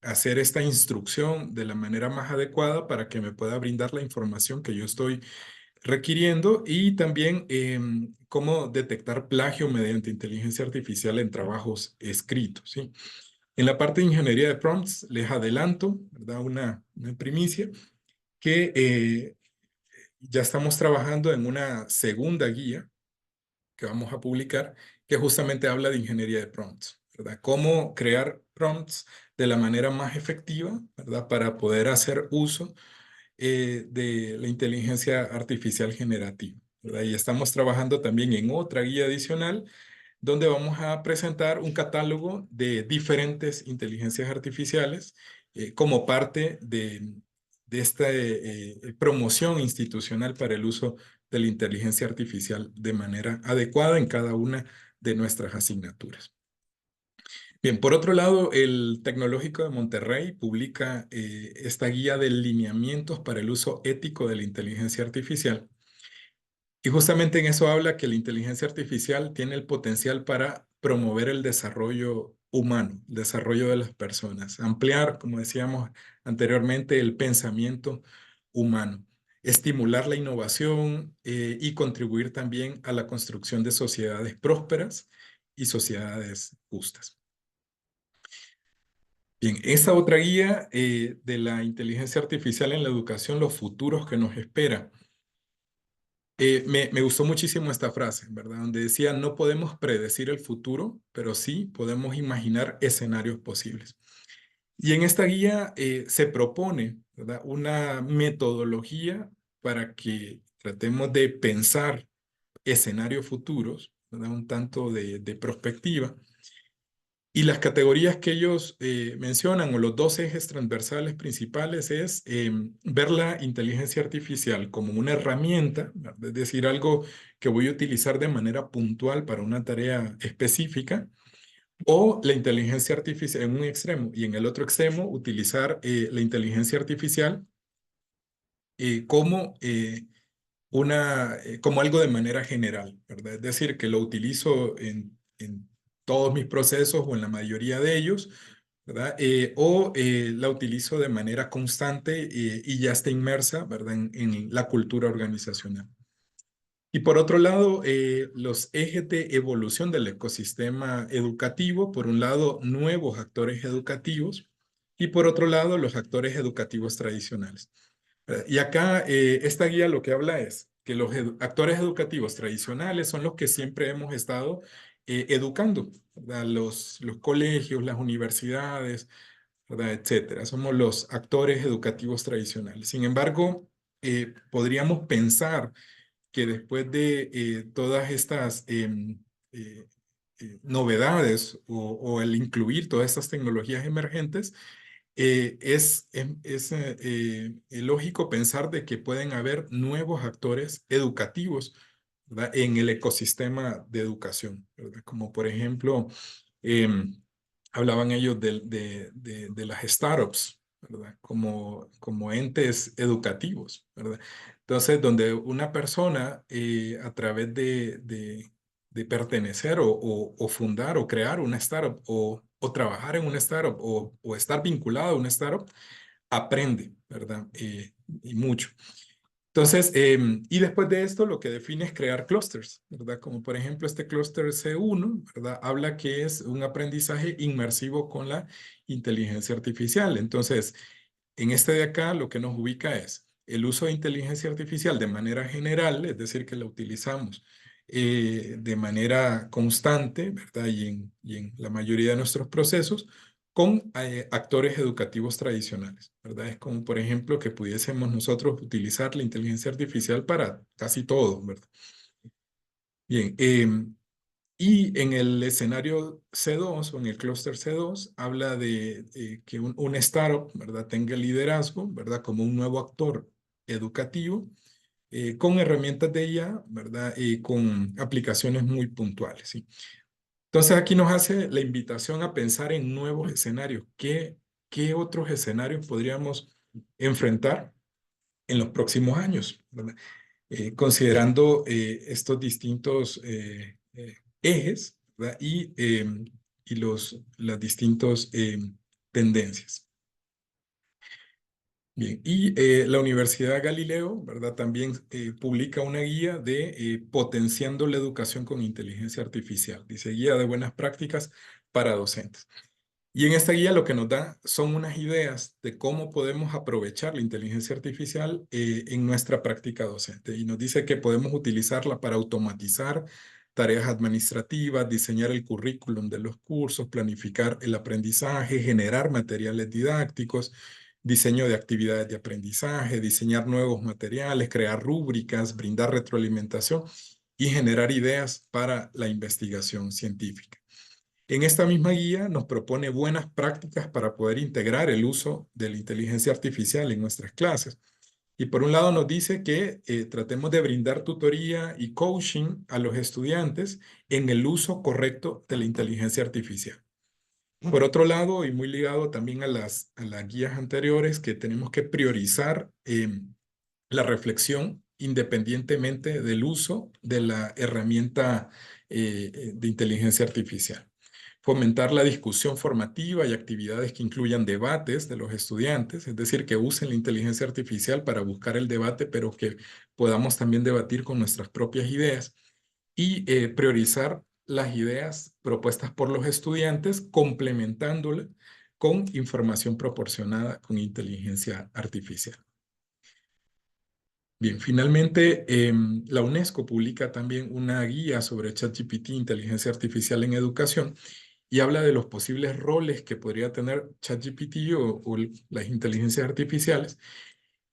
hacer esta instrucción de la manera más adecuada para que me pueda brindar la información que yo estoy requiriendo y también cómo detectar plagio mediante inteligencia artificial en trabajos escritos, ¿sí? En la parte de ingeniería de prompts les adelanto, ¿verdad?, una primicia, que ya estamos trabajando en una segunda guía que vamos a publicar, que justamente habla de ingeniería de prompts, ¿verdad? Cómo crear prompts de la manera más efectiva, ¿verdad?, para poder hacer uso de la inteligencia artificial generativa, ¿verdad? Y estamos trabajando también en otra guía adicional donde vamos a presentar un catálogo de diferentes inteligencias artificiales como parte de esta promoción institucional para el uso de la inteligencia artificial de manera adecuada en cada una de nuestras asignaturas. Bien, por otro lado, el Tecnológico de Monterrey publica esta guía de lineamientos para el uso ético de la inteligencia artificial. Y justamente en eso habla que la inteligencia artificial tiene el potencial para promover el desarrollo humano, el desarrollo de las personas, ampliar, como decíamos anteriormente, el pensamiento humano, estimular la innovación y contribuir también a la construcción de sociedades prósperas y sociedades justas. Bien, esta otra guía de la inteligencia artificial en la educación, los futuros que nos espera. Me gustó muchísimo esta frase, ¿verdad? Donde decía, no podemos predecir el futuro, pero sí podemos imaginar escenarios posibles. Y en esta guía se propone, ¿verdad?, una metodología para que tratemos de pensar escenarios futuros, ¿verdad?, un tanto de perspectiva. Y las categorías que ellos mencionan, o los dos ejes transversales principales, es ver la inteligencia artificial como una herramienta, ¿verdad?, es decir, algo que voy a utilizar de manera puntual para una tarea específica, o la inteligencia artificial en un extremo y en el otro extremo utilizar la inteligencia artificial como como algo de manera general, ¿verdad? Es decir, que lo utilizo en todos mis procesos o en la mayoría de ellos, ¿verdad? La utilizo de manera constante y ya está inmersa, ¿verdad? En la cultura organizacional. Y por otro lado, los ejes de evolución del ecosistema educativo, por un lado, nuevos actores educativos y por otro lado, los actores educativos tradicionales. Y acá esta guía lo que habla es que los actores educativos tradicionales son los que siempre hemos estado educando, ¿verdad? Los colegios, las universidades, ¿verdad? Etcétera. Somos los actores educativos tradicionales. Sin embargo, podríamos pensar que después de todas estas novedades o el incluir todas estas tecnologías emergentes, es lógico pensar de que pueden haber nuevos actores educativos, ¿verdad? En el ecosistema de educación, ¿verdad? Como por ejemplo, hablaban ellos de las startups, ¿verdad? Como entes educativos, ¿verdad? Entonces, donde una persona a través de pertenecer o fundar o crear una startup o trabajar en una startup o estar vinculado a una startup, aprende, ¿verdad? Y mucho. Entonces, y después de esto, lo que define es crear clústeres, ¿verdad? Como por ejemplo este clúster C1, ¿verdad? Habla que es un aprendizaje inmersivo con la inteligencia artificial. Entonces, en este de acá, lo que nos ubica es el uso de inteligencia artificial de manera general, es decir, que la utilizamos de manera constante, ¿verdad? Y en la mayoría de nuestros procesos, con actores educativos tradicionales, ¿verdad? Es como, por ejemplo, que pudiésemos nosotros utilizar la inteligencia artificial para casi todo, ¿verdad? Bien, y en el escenario C2 o en el clúster C2 habla de que un startup, ¿verdad? Tenga liderazgo, ¿verdad? Como un nuevo actor educativo con herramientas de IA, ¿verdad? Y con aplicaciones muy puntuales, ¿sí? Entonces aquí nos hace la invitación a pensar en nuevos escenarios. ¿Qué otros escenarios podríamos enfrentar en los próximos años, ¿verdad? Considerando estos distintos ejes, ¿verdad? Y las distintas tendencias. Bien, y la Universidad Galileo, ¿verdad? También publica una guía de potenciando la educación con inteligencia artificial. Dice guía de buenas prácticas para docentes. Y en esta guía lo que nos da son unas ideas de cómo podemos aprovechar la inteligencia artificial en nuestra práctica docente. Y nos dice que podemos utilizarla para automatizar tareas administrativas, diseñar el currículum de los cursos, planificar el aprendizaje, generar materiales didácticos, diseño de actividades de aprendizaje, diseñar nuevos materiales, crear rúbricas, brindar retroalimentación y generar ideas para la investigación científica. En esta misma guía nos propone buenas prácticas para poder integrar el uso de la inteligencia artificial en nuestras clases. Y por un lado nos dice que tratemos de brindar tutoría y coaching a los estudiantes en el uso correcto de la inteligencia artificial. Por otro lado, y muy ligado también a las guías anteriores, que tenemos que priorizar la reflexión independientemente del uso de la herramienta de inteligencia artificial. Fomentar la discusión formativa y actividades que incluyan debates de los estudiantes, es decir, que usen la inteligencia artificial para buscar el debate, pero que podamos también debatir con nuestras propias ideas y priorizar las ideas propuestas por los estudiantes, complementándolas con información proporcionada con inteligencia artificial. Bien, finalmente, la UNESCO publica también una guía sobre ChatGPT, inteligencia artificial en educación, y habla de los posibles roles que podría tener ChatGPT o las inteligencias artificiales.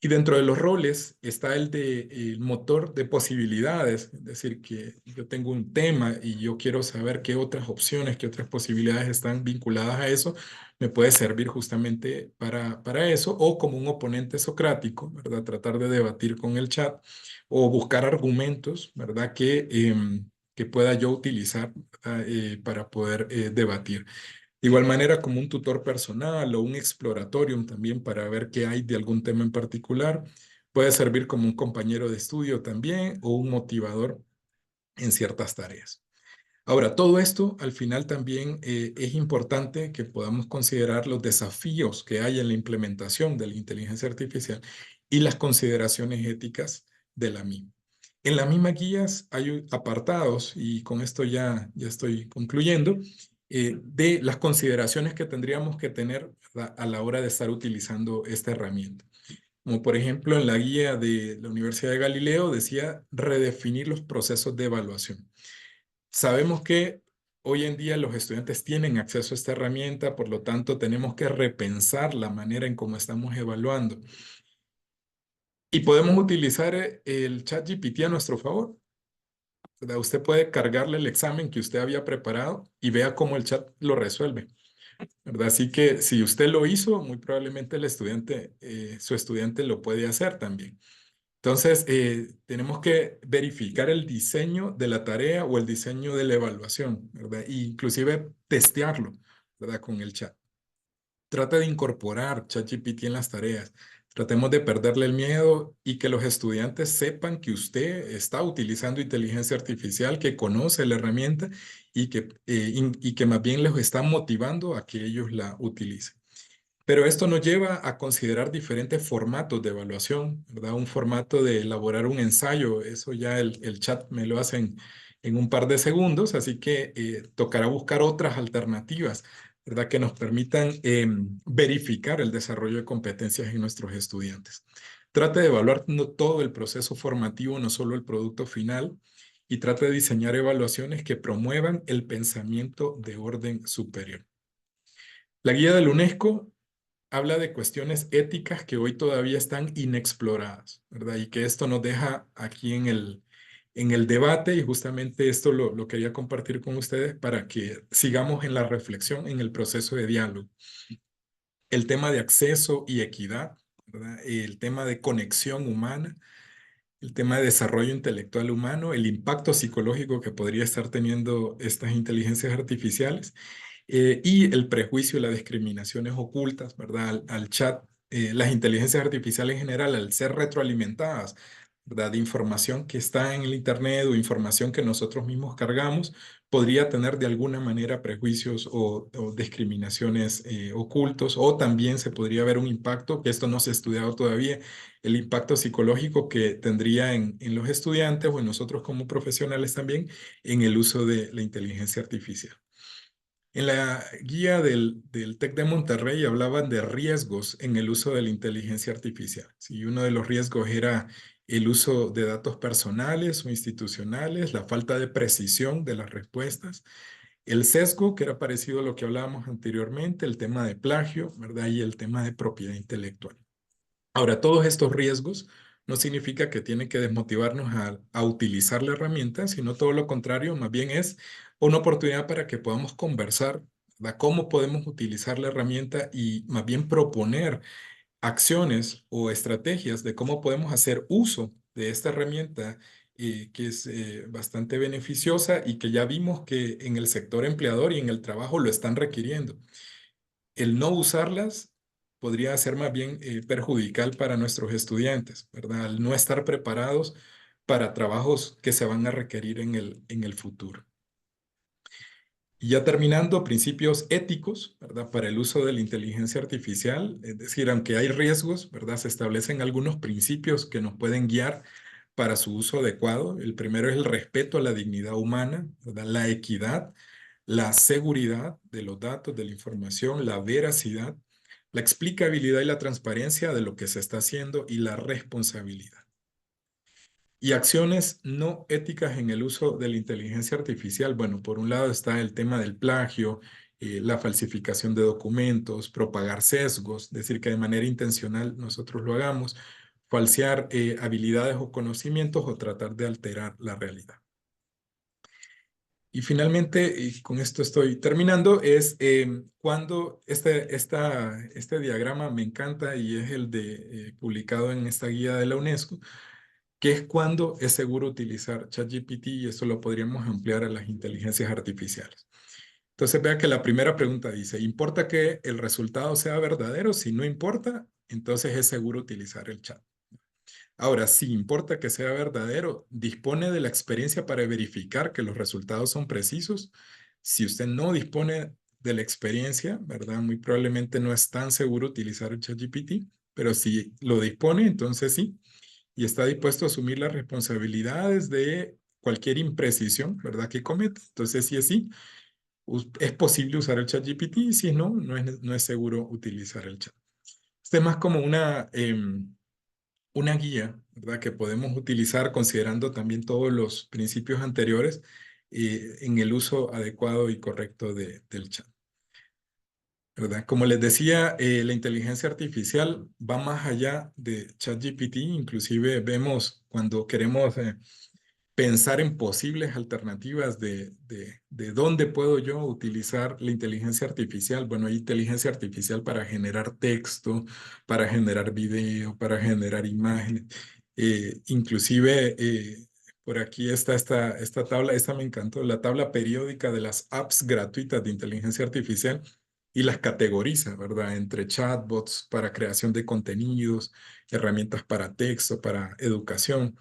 Y dentro de los roles está el motor de posibilidades, es decir, que yo tengo un tema y yo quiero saber qué otras opciones, qué otras posibilidades están vinculadas a eso, me puede servir justamente para eso, o como un oponente socrático, ¿verdad? Tratar de debatir con el chat o buscar argumentos, ¿verdad? Que que pueda yo utilizar para poder debatir. De igual manera, como un tutor personal o un exploratorium también para ver qué hay de algún tema en particular. Puede servir como un compañero de estudio también o un motivador en ciertas tareas. Ahora, todo esto al final también es importante que podamos considerar los desafíos que hay en la implementación de la inteligencia artificial y las consideraciones éticas de la misma. En las mismas guías hay apartados, y con esto ya estoy concluyendo, de las consideraciones que tendríamos que tener a la hora de estar utilizando esta herramienta. Como por ejemplo en la guía de la Universidad de Galileo decía redefinir los procesos de evaluación. Sabemos que hoy en día los estudiantes tienen acceso a esta herramienta, por lo tanto tenemos que repensar la manera en cómo estamos evaluando. Y podemos utilizar el ChatGPT a nuestro favor. Usted puede cargarle el examen que usted había preparado y vea cómo el chat lo resuelve, ¿verdad? Así que si usted lo hizo, muy probablemente el estudiante, su estudiante lo puede hacer también. Entonces, tenemos que verificar el diseño de la tarea o el diseño de la evaluación, ¿verdad? E inclusive testearlo, ¿verdad? Con el chat. Trata de incorporar ChatGPT en las tareas. Tratemos de perderle el miedo y que los estudiantes sepan que usted está utilizando inteligencia artificial, que conoce la herramienta y que más bien les está motivando a que ellos la utilicen. Pero esto nos lleva a considerar diferentes formatos de evaluación, ¿verdad? Un formato de elaborar un ensayo, eso ya el chat me lo hace en un par de segundos, así que tocará buscar otras alternativas, ¿verdad? Que nos permitan verificar el desarrollo de competencias en nuestros estudiantes. Trate de evaluar todo el proceso formativo, no solo el producto final, y trate de diseñar evaluaciones que promuevan el pensamiento de orden superior. La guía de la UNESCO habla de cuestiones éticas que hoy todavía están inexploradas, ¿verdad? Y que esto nos deja aquí en el debate, y justamente esto lo quería compartir con ustedes para que sigamos en la reflexión, en el proceso de diálogo. El tema de acceso y equidad, ¿verdad? El tema de conexión humana, el tema de desarrollo intelectual humano, el impacto psicológico que podría estar teniendo estas inteligencias artificiales, y el prejuicio y las discriminaciones ocultas, ¿verdad? Al chat, las inteligencias artificiales en general, al ser retroalimentadas, ¿verdad? De información que está en el Internet o información que nosotros mismos cargamos, podría tener de alguna manera prejuicios o discriminaciones ocultos, o también se podría ver un impacto, que esto no se ha estudiado todavía, el impacto psicológico que tendría en los estudiantes o en nosotros como profesionales también en el uso de la inteligencia artificial. En la guía del TEC de Monterrey hablaban de riesgos en el uso de la inteligencia artificial. Sí, uno de los riesgos era el uso de datos personales o institucionales, la falta de precisión de las respuestas, el sesgo, que era parecido a lo que hablábamos anteriormente, el tema de plagio, ¿verdad? Y el tema de propiedad intelectual. Ahora, todos estos riesgos no significa que tienen que desmotivarnos a utilizar la herramienta, sino todo lo contrario, más bien es una oportunidad para que podamos conversar, ¿verdad? Cómo podemos utilizar la herramienta y más bien proponer acciones o estrategias de cómo podemos hacer uso de esta herramienta, que es bastante beneficiosa y que ya vimos que en el sector empleador y en el trabajo lo están requiriendo. El no usarlas podría ser más bien perjudicial para nuestros estudiantes, ¿verdad? Al no estar preparados para trabajos que se van a requerir en el futuro. Y ya terminando, principios éticos, ¿verdad? Para el uso de la inteligencia artificial, es decir, aunque hay riesgos, ¿verdad? Se establecen algunos principios que nos pueden guiar para su uso adecuado. El primero es el respeto a la dignidad humana, ¿verdad? La equidad, la seguridad de los datos, de la información, la veracidad, la explicabilidad y la transparencia de lo que se está haciendo y la responsabilidad. Y acciones no éticas en el uso de la inteligencia artificial. Bueno, por un lado está el tema del plagio, la falsificación de documentos, propagar sesgos, es decir, que de manera intencional nosotros lo hagamos, falsear habilidades o conocimientos o tratar de alterar la realidad. Y finalmente, y con esto estoy terminando, es cuando este diagrama me encanta y es el publicado en esta guía de la UNESCO, que es cuando es seguro utilizar ChatGPT, y eso lo podríamos ampliar a las inteligencias artificiales. Entonces vea que la primera pregunta dice, ¿importa que el resultado sea verdadero? Si no importa, entonces es seguro utilizar el chat. Ahora, si importa que sea verdadero, dispone de la experiencia para verificar que los resultados son precisos. Si usted no dispone de la experiencia, ¿verdad? Muy probablemente no es tan seguro utilizar el ChatGPT, pero si lo dispone, entonces sí. Y está dispuesto a asumir las responsabilidades de cualquier imprecisión, ¿verdad? Que cometa. Entonces, si es sí, es posible usar el ChatGPT, y si no, no es seguro utilizar el chat. Este es más como una guía, ¿verdad? Que podemos utilizar considerando también todos los principios anteriores en el uso adecuado y correcto del chat, ¿verdad? Como les decía, la inteligencia artificial va más allá de ChatGPT. Inclusive vemos cuando queremos pensar en posibles alternativas de dónde puedo yo utilizar la inteligencia artificial. Bueno, hay inteligencia artificial para generar texto, para generar video, para generar imágenes. Inclusive, por aquí está esta tabla, esta me encantó, la tabla periódica de las apps gratuitas de inteligencia artificial, y las categoriza, ¿verdad? Entre chatbots para creación de contenidos, herramientas para texto, para educación.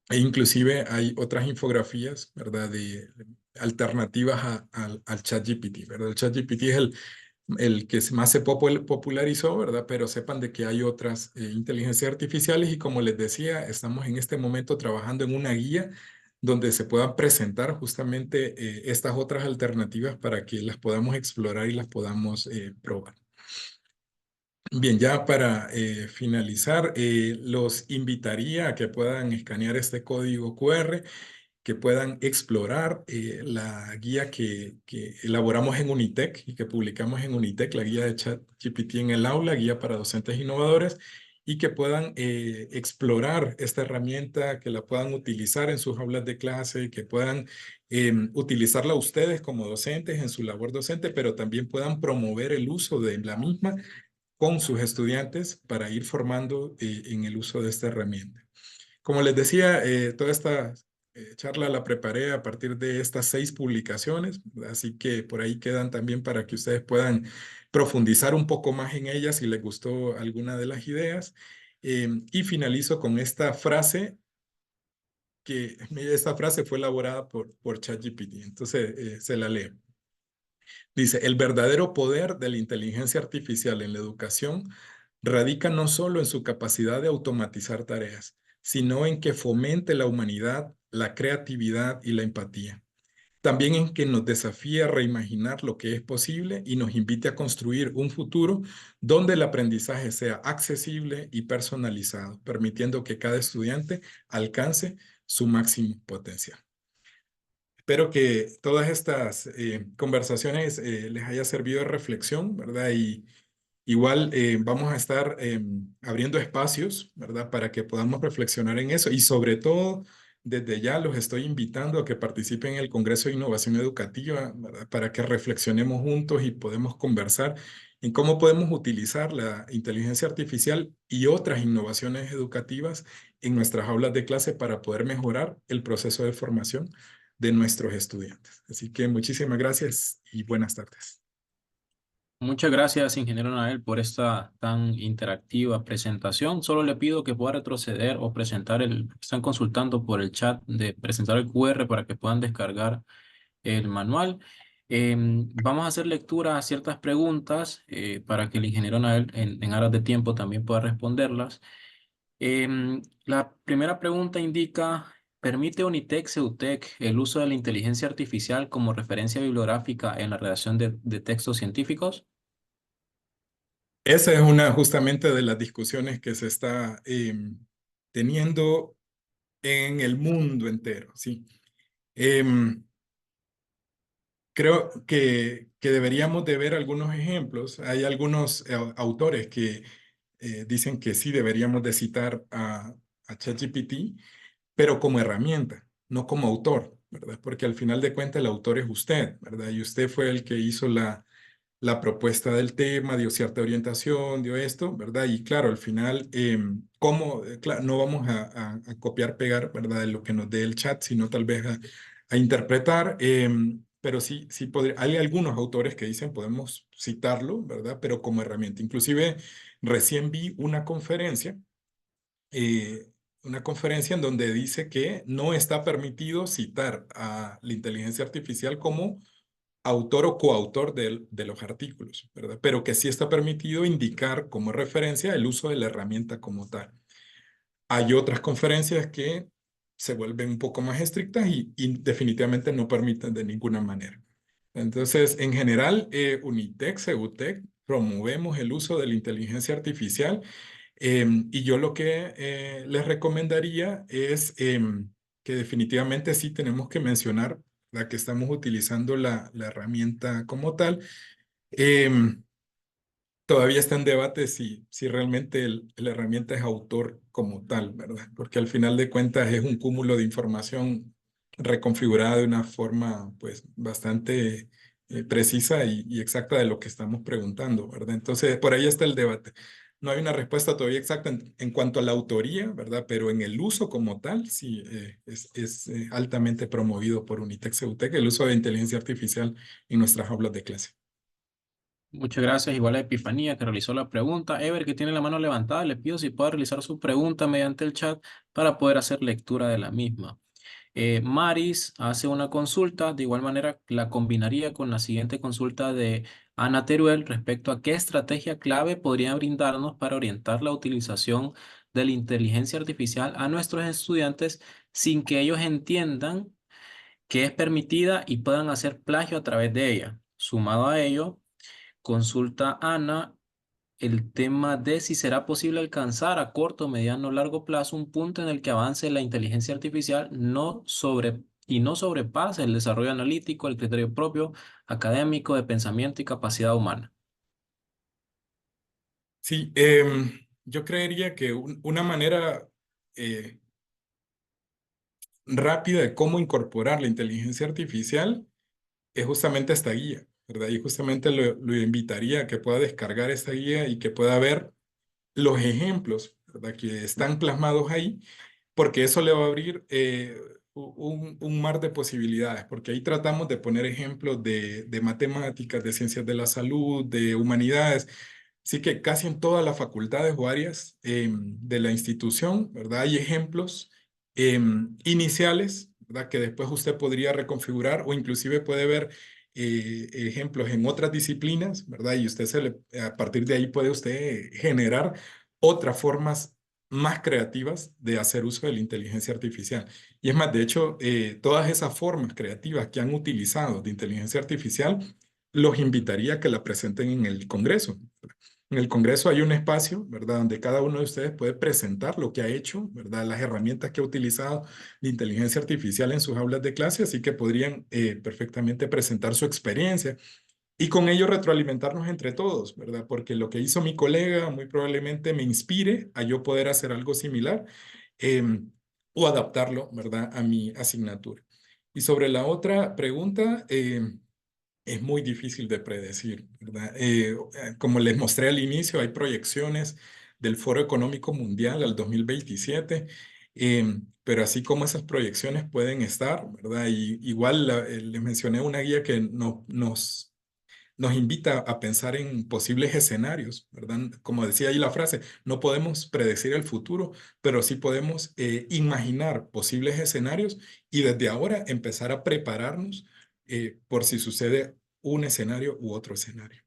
E inclusive hay otras infografías, ¿verdad? De alternativas al ChatGPT, ¿verdad? El ChatGPT es el que más se popularizó, ¿verdad? Pero sepan de que hay otras inteligencias artificiales, y como les decía, estamos en este momento trabajando en una guía donde se puedan presentar justamente estas otras alternativas para que las podamos explorar y las podamos probar. Bien, ya para finalizar, los invitaría a que puedan escanear este código QR, que puedan explorar la guía que elaboramos en Unitec y que publicamos en Unitec, la guía de ChatGPT en el aula, guía para docentes innovadores, y que puedan explorar esta herramienta, que la puedan utilizar en sus aulas de clase, que puedan utilizarla ustedes como docentes en su labor docente, pero también puedan promover el uso de la misma con sus estudiantes para ir formando en el uso de esta herramienta. Como les decía, toda esta charla la preparé a partir de estas 6 publicaciones, así que por ahí quedan también para que ustedes puedan profundizar un poco más en ellas si les gustó alguna de las ideas. Y finalizo con esta frase, que esta frase fue elaborada por ChatGPT, entonces se la leo. Dice, el verdadero poder de la inteligencia artificial en la educación radica no solo en su capacidad de automatizar tareas, sino en que fomente la humanidad, la creatividad y la empatía. También en que nos desafía a reimaginar lo que es posible y nos invite a construir un futuro donde el aprendizaje sea accesible y personalizado, permitiendo que cada estudiante alcance su máximo potencial. Espero que todas estas conversaciones les haya servido de reflexión, ¿verdad? Y igual vamos a estar abriendo espacios, ¿verdad? Para que podamos reflexionar en eso, y sobre todo, desde ya los estoy invitando a que participen en el Congreso de Innovación Educativa, ¿verdad? Para que reflexionemos juntos y podemos conversar en cómo podemos utilizar la inteligencia artificial y otras innovaciones educativas en nuestras aulas de clase para poder mejorar el proceso de formación de nuestros estudiantes. Así que muchísimas gracias y buenas tardes. Muchas gracias, ingeniero Nael, por esta tan interactiva presentación. Solo le pido que pueda retroceder o presentar están consultando por el chat de presentar el QR para que puedan descargar el manual. Vamos a hacer lectura a ciertas preguntas para que el ingeniero Nael, en aras de tiempo, también pueda responderlas. La primera pregunta indica, ¿permite Unitec Ceutec el uso de la inteligencia artificial como referencia bibliográfica en la redacción de textos científicos? Esa es una justamente de las discusiones que se está teniendo en el mundo entero, ¿sí? Em, Creo que deberíamos de ver algunos ejemplos. Hay algunos autores que dicen que sí deberíamos de citar a ChatGPT, pero como herramienta, no como autor, ¿verdad? Porque al final de cuentas el autor es usted, ¿verdad? Y usted fue el que hizo la la propuesta del tema, dio cierta orientación, dio esto, ¿verdad? Y claro, al final, no vamos a copiar, pegar, ¿verdad? De lo que nos dé el chat, sino tal vez a interpretar, pero sí hay algunos autores que dicen podemos citarlo, ¿verdad? Pero como herramienta. Inclusive recién vi eh, una conferencia en donde dice que no está permitido citar a la inteligencia artificial como autor o coautor de los artículos, ¿verdad? Pero que sí está permitido indicar como referencia el uso de la herramienta como tal. Hay otras conferencias que se vuelven un poco más estrictas y definitivamente no permiten de ninguna manera. Entonces, en general, Unitec, Cegutec, promovemos el uso de la inteligencia artificial y yo lo que les recomendaría es que definitivamente sí tenemos que mencionar la que estamos utilizando la herramienta como tal. Em, Todavía está en debate si realmente la herramienta es autor como tal, ¿verdad? Porque al final de cuentas es un cúmulo de información reconfigurada de una forma pues bastante precisa y exacta de lo que estamos preguntando, ¿verdad? Entonces, por ahí está el debate. No hay una respuesta todavía exacta en cuanto a la autoría, ¿verdad? Pero en el uso como tal, sí, es altamente promovido por Unitec Ceutec el uso de inteligencia artificial en nuestras aulas de clase. Muchas gracias, igual a Epifanía que realizó la pregunta. Ever, que tiene la mano levantada, le pido si puede realizar su pregunta mediante el chat para poder hacer lectura de la misma. Maris hace una consulta, de igual manera la combinaría con la siguiente consulta de Ana Teruel respecto a qué estrategia clave podría brindarnos para orientar la utilización de la inteligencia artificial a nuestros estudiantes sin que ellos entiendan que es permitida y puedan hacer plagio a través de ella. Sumado a ello, consulta Ana el tema de si será posible alcanzar a corto, mediano o largo plazo un punto en el que avance la inteligencia artificial no sobrepase el desarrollo analítico, el criterio propio, académico, de pensamiento y capacidad humana. Sí, yo creería que una manera eh, rápida de cómo incorporar la inteligencia artificial es justamente esta guía, ¿verdad? Y justamente lo invitaría a que pueda descargar esta guía y que pueda ver los ejemplos, ¿verdad? Que están plasmados ahí, porque eso le va a abrir un mar de posibilidades, porque ahí tratamos de poner ejemplos de matemáticas, de ciencias de la salud, de humanidades. Así que casi en todas las facultades o áreas de la institución, ¿verdad? Hay ejemplos iniciales, ¿verdad? Que después usted podría reconfigurar o inclusive puede ver ejemplos en otras disciplinas, ¿verdad? Y a partir de ahí puede usted generar otras formas más creativas de hacer uso de la inteligencia artificial. Y es más, de hecho, todas esas formas creativas que han utilizado de inteligencia artificial, los invitaría a que la presenten en el Congreso. En el Congreso hay un espacio, ¿verdad?, donde cada uno de ustedes puede presentar lo que ha hecho, ¿verdad?, las herramientas que ha utilizado de inteligencia artificial en sus aulas de clase, así que podrían perfectamente presentar su experiencia y con ello retroalimentarnos entre todos, ¿verdad? Porque lo que hizo mi colega muy probablemente me inspire a yo poder hacer algo similar o adaptarlo, ¿verdad?, a mi asignatura. Y sobre la otra pregunta, es muy difícil de predecir, ¿verdad? Como les mostré al inicio, hay proyecciones del Foro Económico Mundial al 2027, pero así como esas proyecciones pueden estar, ¿verdad? Y igual les mencioné una guía que nos invita a pensar en posibles escenarios, ¿verdad? Como decía ahí la frase, no podemos predecir el futuro, pero sí podemos imaginar posibles escenarios y desde ahora empezar a prepararnos por si sucede un escenario u otro escenario.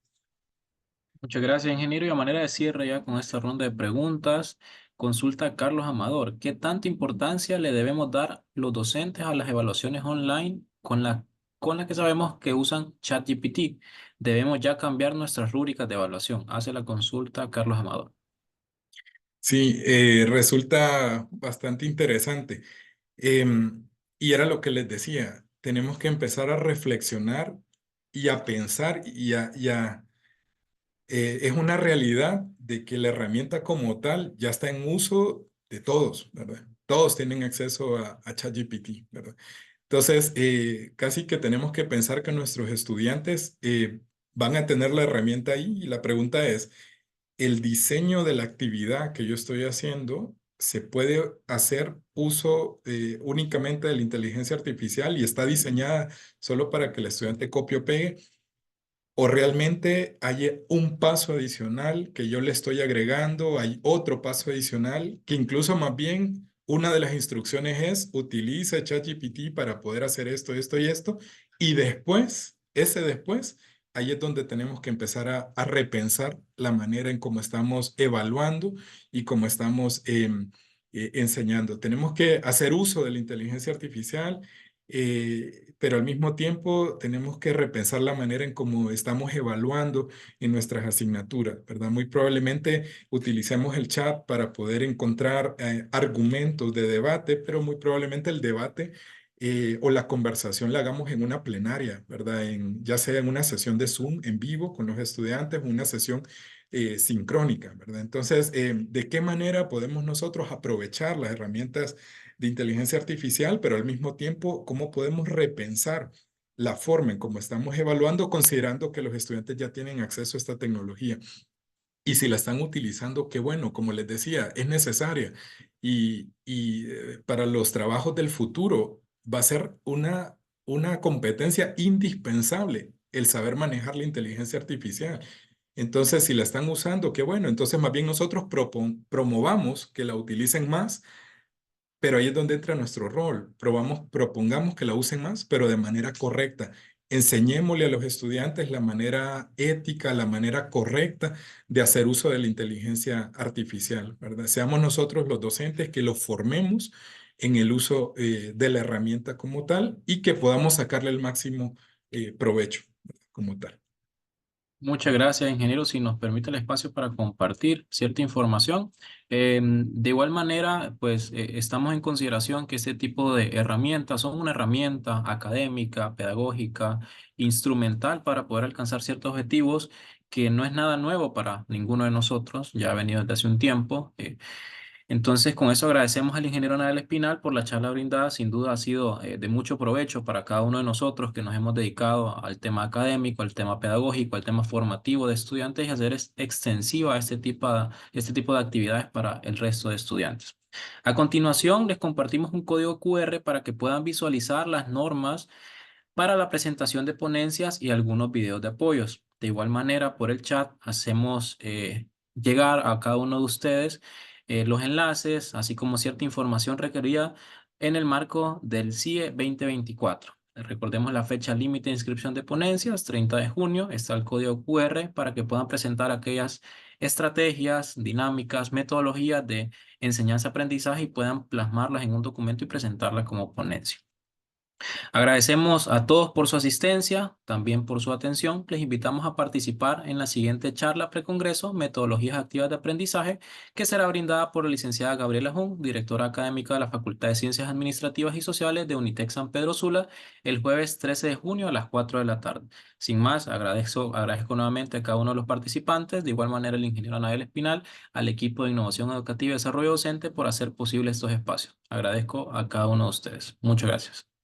Muchas gracias, ingeniero. Y a manera de cierre ya con esta ronda de preguntas, consulta a Carlos Amador. ¿Qué tanta importancia le debemos dar los docentes a las evaluaciones online con las que sabemos que usan ChatGPT? Debemos ya cambiar nuestras rúbricas de evaluación. Hace la consulta Carlos Amador. Sí, resulta bastante interesante. Y era lo que les decía, tenemos que empezar a reflexionar y a pensar es una realidad de que la herramienta como tal ya está en uso de todos, ¿verdad? Todos tienen acceso a ChatGPT, ¿verdad? Entonces, casi que tenemos que pensar que nuestros estudiantes van a tener la herramienta ahí y la pregunta es, ¿el diseño de la actividad que yo estoy haciendo se puede hacer uso únicamente de la inteligencia artificial y está diseñada solo para que el estudiante copie o pegue? ¿O realmente hay un paso adicional que yo le estoy agregando? ¿Hay otro paso adicional que incluso más bien una de las instrucciones es utiliza ChatGPT para poder hacer esto, esto y esto? Y después, ese después, ahí es donde tenemos que empezar a repensar la manera en cómo estamos evaluando y cómo estamos enseñando. Tenemos que hacer uso de la inteligencia artificial, pero al mismo tiempo tenemos que repensar la manera en cómo estamos evaluando en nuestras asignaturas, ¿verdad? Muy probablemente utilicemos el chat para poder encontrar argumentos de debate, pero muy probablemente el debate o la conversación la hagamos en una plenaria, ¿verdad? Ya sea en una sesión de Zoom en vivo con los estudiantes o una sesión sincrónica, ¿verdad? Entonces, ¿de qué manera podemos nosotros aprovechar las herramientas de inteligencia artificial, pero al mismo tiempo, cómo podemos repensar la forma en cómo estamos evaluando, considerando que los estudiantes ya tienen acceso a esta tecnología? Y si la están utilizando, qué bueno, como les decía, es necesaria. Y para los trabajos del futuro va a ser una competencia indispensable el saber manejar la inteligencia artificial. Entonces, si la están usando, qué bueno. Entonces, más bien nosotros promovamos que la utilicen más, pero ahí es donde entra nuestro rol. Propongamos que la usen más, pero de manera correcta. Enseñémosle a los estudiantes la manera ética, la manera correcta de hacer uso de la inteligencia artificial, ¿verdad? Seamos nosotros los docentes que los formemos en el uso de la herramienta como tal y que podamos sacarle el máximo provecho como tal. Muchas gracias, ingeniero. Si nos permite el espacio para compartir cierta información. De igual manera, pues estamos en consideración que este tipo de herramientas son una herramienta académica, pedagógica, instrumental para poder alcanzar ciertos objetivos que no es nada nuevo para ninguno de nosotros, ya ha venido desde hace un tiempo. Entonces, con eso agradecemos al ingeniero Nael Espinal por la charla brindada. Sin duda ha sido de mucho provecho para cada uno de nosotros que nos hemos dedicado al tema académico, al tema pedagógico, al tema formativo de estudiantes y hacer extensiva este tipo de actividades para el resto de estudiantes. A continuación, les compartimos un código QR para que puedan visualizar las normas para la presentación de ponencias y algunos videos de apoyos. De igual manera, por el chat hacemos llegar a cada uno de ustedes los enlaces, así como cierta información requerida en el marco del CIE 2024. Recordemos la fecha límite de inscripción de ponencias, 30 de junio. Está el código QR para que puedan presentar aquellas estrategias, dinámicas, metodologías de enseñanza-aprendizaje y puedan plasmarlas en un documento y presentarlas como ponencia. Agradecemos a todos por su asistencia, también por su atención. Les invitamos a participar en la siguiente charla precongreso, Metodologías Activas de Aprendizaje, que será brindada por la licenciada Gabriela Jung, directora académica de la Facultad de Ciencias Administrativas y Sociales de Unitec San Pedro Sula, el jueves 13 de junio a las 4 de la tarde. Sin más, agradezco nuevamente a cada uno de los participantes, de igual manera al ingeniero Anael Espinal, al equipo de Innovación Educativa y Desarrollo Docente por hacer posible estos espacios. Agradezco a cada uno de ustedes. Muchas gracias.